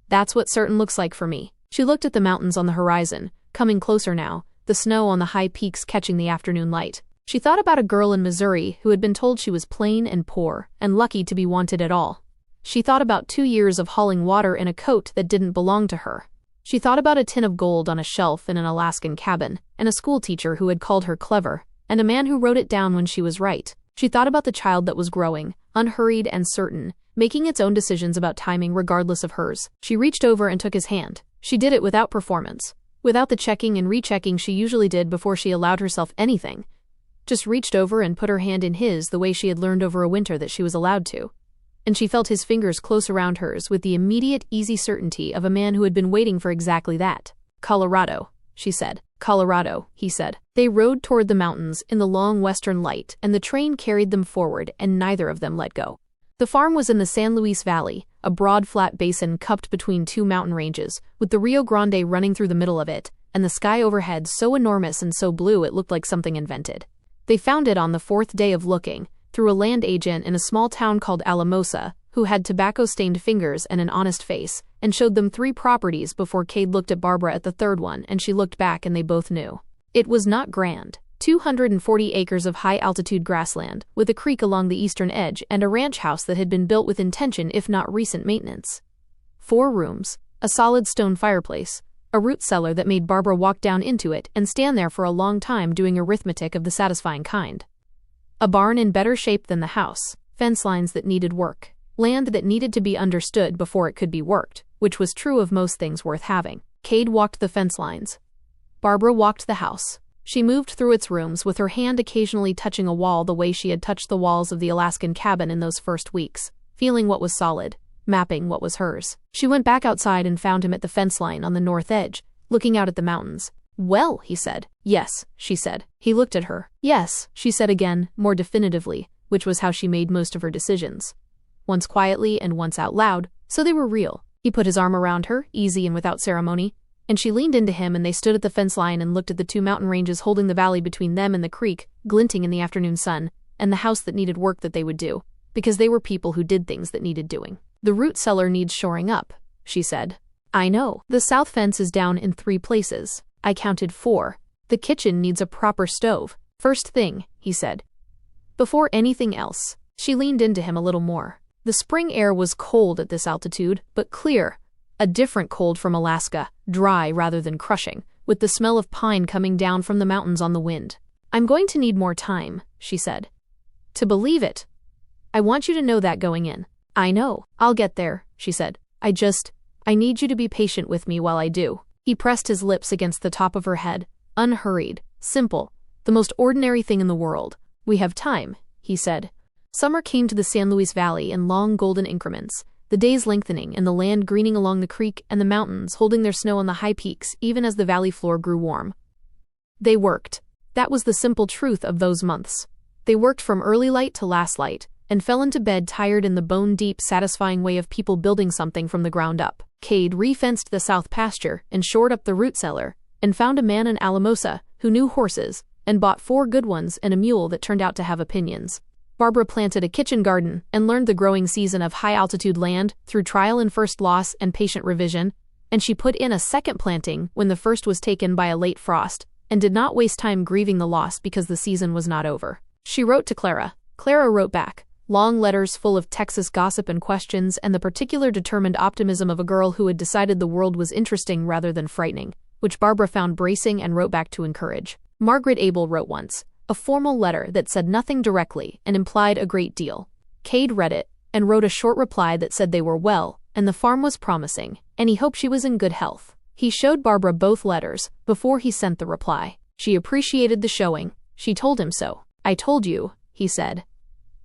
That's what certain looks like for me. She looked at the mountains on the horizon, coming closer now, the snow on the high peaks catching the afternoon light. She thought about a girl in Missouri who had been told she was plain and poor and lucky to be wanted at all. She thought about 2 years of hauling water in a coat that didn't belong to her. She thought about a tin of gold on a shelf in an Alaskan cabin, and a schoolteacher who had called her clever, and a man who wrote it down when she was right. She thought about the child that was growing, unhurried and certain, making its own decisions about timing regardless of hers. She reached over and took his hand. She did it without performance, without the checking and rechecking she usually did before she allowed herself anything. Just reached over and put her hand in his the way she had learned over a winter that she was allowed to. And she felt his fingers close around hers with the immediate, easy certainty of a man who had been waiting for exactly that. Colorado, she said. Colorado, he said. They rode toward the mountains in the long western light, and the train carried them forward, and neither of them let go. The farm was in the San Luis Valley, a broad flat basin cupped between 2 mountain ranges, with the Rio Grande running through the middle of it, and the sky overhead so enormous and so blue it looked like something invented. They found it on the 4th day of looking, through a land agent in a small town called Alamosa, who had tobacco-stained fingers and an honest face, and showed them 3 properties before Cade looked at Barbara at the 3rd one, and she looked back and they both knew. It was not grand. 240 acres of high-altitude grassland, with a creek along the eastern edge and a ranch house that had been built with intention if not recent maintenance. 4 rooms, a solid stone fireplace, a root cellar that made Barbara walk down into it and stand there for a long time doing arithmetic of the satisfying kind. A barn in better shape than the house, fence lines that needed work, land that needed to be understood before it could be worked, which was true of most things worth having. Cade walked the fence lines. Barbara walked the house. She moved through its rooms with her hand occasionally touching a wall the way she had touched the walls of the Alaskan cabin in those first weeks, feeling what was solid, mapping what was hers. She went back outside and found him at the fence line on the north edge, looking out at the mountains. Well, he said. Yes, she said. He looked at her. Yes, she said again, more definitively, which was how she made most of her decisions. Once quietly and once out loud, so they were real. He put his arm around her, easy and without ceremony, and she leaned into him and they stood at the fence line and looked at the 2 mountain ranges holding the valley between them and the creek, glinting in the afternoon sun, and the house that needed work that they would do, because they were people who did things that needed doing. The root cellar needs shoring up, she said. I know. The south fence is down in 3 places. I counted 4. The kitchen needs a proper stove. First thing, he said. Before anything else. She leaned into him a little more. The spring air was cold at this altitude, but clear. A different cold from Alaska, dry rather than crushing, with the smell of pine coming down from the mountains on the wind. I'm going to need more time, she said. To believe it. I want you to know that going in. I know. I'll get there, she said. I need you to be patient with me while I do. He pressed his lips against the top of her head, unhurried, simple, the most ordinary thing in the world. We have time, he said. Summer came to the San Luis Valley in long golden increments, the days lengthening and the land greening along the creek and the mountains holding their snow on the high peaks even as the valley floor grew warm. They worked. That was the simple truth of those months. They worked from early light to last light, and fell into bed tired in the bone-deep, satisfying way of people building something from the ground up. Cade re-fenced the south pasture and shored up the root cellar, and found a man in Alamosa who knew horses, and bought 4 good ones and a mule that turned out to have opinions. Barbara planted a kitchen garden and learned the growing season of high-altitude land through trial and first loss and patient revision, and she put in a second planting when the first was taken by a late frost, and did not waste time grieving the loss because the season was not over. She wrote to Clara. Clara wrote back. Long letters full of Texas gossip and questions and the particular determined optimism of a girl who had decided the world was interesting rather than frightening, which Barbara found bracing and wrote back to encourage. Margaret Abel wrote once, a formal letter that said nothing directly and implied a great deal. Cade read it, and wrote a short reply that said they were well, and the farm was promising, and he hoped she was in good health. He showed Barbara both letters before he sent the reply. She appreciated the showing. She told him so. "I told you," he said.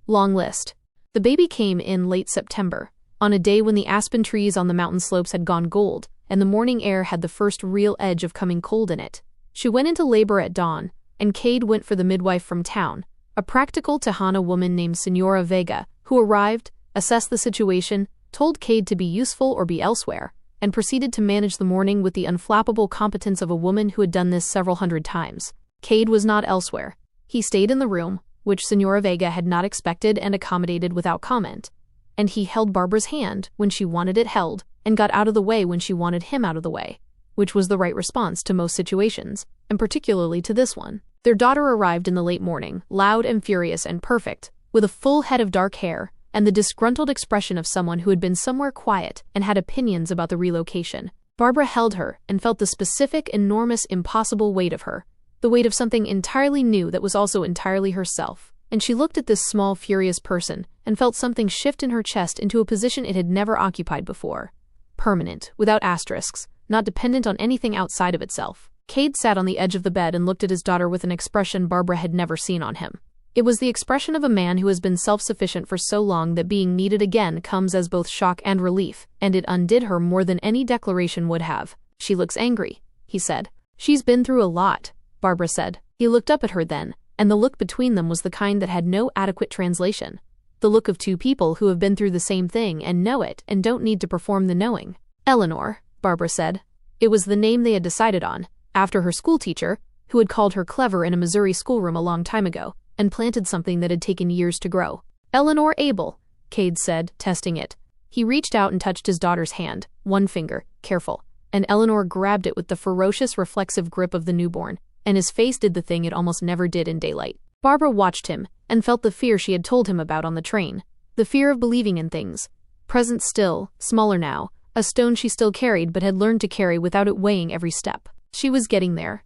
Long list. The baby came in late September, on a day when the aspen trees on the mountain slopes had gone gold, and the morning air had the first real edge of coming cold in it. She went into labor at dawn, and Cade went for the midwife from town, a practical Tejano woman named Senora Vega, who arrived, assessed the situation, told Cade to be useful or be elsewhere, and proceeded to manage the morning with the unflappable competence of a woman who had done this several hundred times. Cade was not elsewhere. He stayed in the room, which Senora Vega had not expected and accommodated without comment. And he held Barbara's hand when she wanted it held, and got out of the way when she wanted him out of the way, which was the right response to most situations, and particularly to this one. Their daughter arrived in the late morning, loud and furious and perfect, with a full head of dark hair, and the disgruntled expression of someone who had been somewhere quiet and had opinions about the relocation. Barbara held her and felt the specific, enormous, impossible weight of her, the weight of something entirely new that was also entirely herself. And she looked at this small, furious person and felt something shift in her chest into a position it had never occupied before. Permanent, without asterisks, not dependent on anything outside of itself. Cade sat on the edge of the bed and looked at his daughter with an expression Barbara had never seen on him. It was the expression of a man who has been self-sufficient for so long that being needed again comes as both shock and relief, and it undid her more than any declaration would have. "She looks angry," he said. "She's been through a lot," Barbara said. He looked up at her then, and the look between them was the kind that had no adequate translation. The look of two people who have been through the same thing and know it and don't need to perform the knowing. "Eleanor," Barbara said. It was the name they had decided on, after her schoolteacher, who had called her clever in a Missouri schoolroom a long time ago, and planted something that had taken years to grow. "Eleanor Abel," Cade said, testing it. He reached out and touched his daughter's hand, one finger, careful, and Eleanor grabbed it with the ferocious reflexive grip of the newborn, and his face did the thing it almost never did in daylight. Barbara watched him, and felt the fear she had told him about on the train, the fear of believing in things. Present still, smaller now, a stone she still carried but had learned to carry without it weighing every step. She was getting there.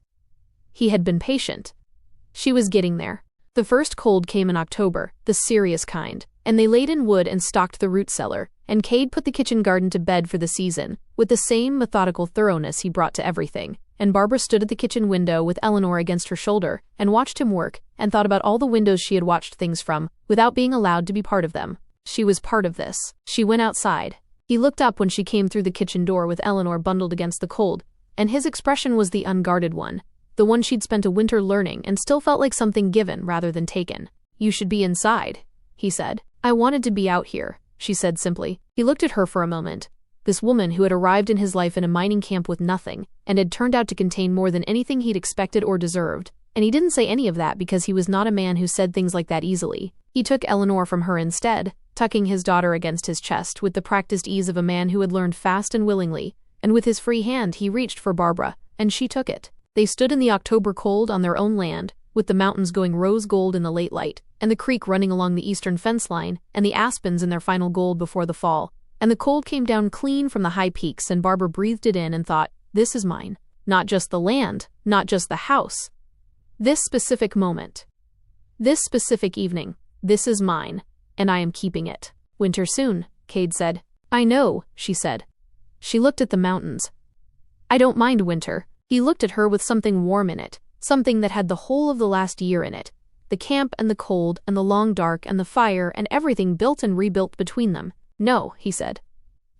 He had been patient. She was getting there. The first cold came in October, the serious kind, and they laid in wood and stocked the root cellar, and Cade put the kitchen garden to bed for the season, with the same methodical thoroughness he brought to everything, and Barbara stood at the kitchen window with Eleanor against her shoulder, and watched him work, and thought about all the windows she had watched things from, without being allowed to be part of them. She was part of this. She went outside. He looked up when she came through the kitchen door with Eleanor bundled against the cold, and his expression was the unguarded one, the one she'd spent a winter learning and still felt like something given rather than taken. "You should be inside," he said. "I wanted to be out here," she said simply. He looked at her for a moment. This woman who had arrived in his life in a mining camp with nothing, and had turned out to contain more than anything he'd expected or deserved. And he didn't say any of that because he was not a man who said things like that easily. He took Eleanor from her instead, tucking his daughter against his chest with the practiced ease of a man who had learned fast and willingly, and with his free hand he reached for Barbara, and she took it. They stood in the October cold on their own land, with the mountains going rose gold in the late light, and the creek running along the eastern fence line, and the aspens in their final gold before the fall. And the cold came down clean from the high peaks, and Barbara breathed it in and thought, "This is mine. Not just the land, not just the house. This specific moment. This specific evening. This is mine, and I am keeping it." "Winter soon," Cade said. "I know," she said. She looked at the mountains. "I don't mind winter." He looked at her with something warm in it, something that had the whole of the last year in it. The camp and the cold and the long dark and the fire and everything built and rebuilt between them. "No," he said.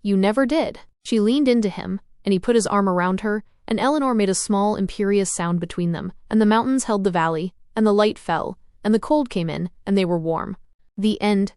"You never did." She leaned into him, and he put his arm around her, and Eleanor made a small imperious sound between them, and the mountains held the valley, and the light fell, and the cold came in, and they were warm. The end.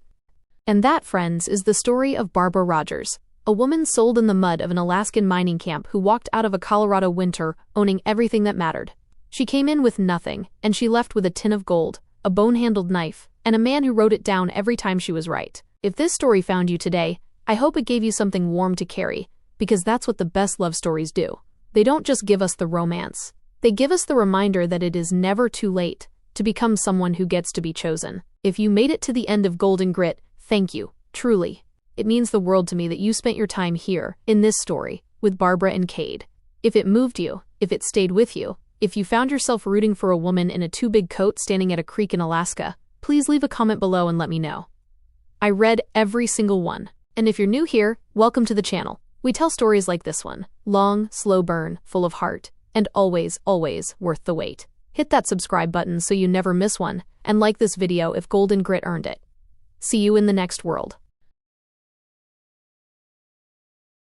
And that, friends, is the story of Barbara Rogers, a woman sold in the mud of an Alaskan mining camp who walked out of a Colorado winter owning everything that mattered. She came in with nothing, and she left with a tin of gold, a bone-handled knife, and a man who wrote it down every time she was right. If this story found you today, I hope it gave you something warm to carry, because that's what the best love stories do. They don't just give us the romance. They give us the reminder that it is never too late to become someone who gets to be chosen. If you made it to the end of Golden Grit, thank you, truly. It means the world to me that you spent your time here, in this story, with Barbara and Cade. If it moved you, if it stayed with you, if you found yourself rooting for a woman in a too-big coat standing at a creek in Alaska, please leave a comment below and let me know. I read every single one. And if you're new here, welcome to the channel. We tell stories like this one. Long, slow burn, full of heart, and always, always worth the wait. Hit that subscribe button so you never miss one, and like this video if Golden Grit earned it. See you in the next world.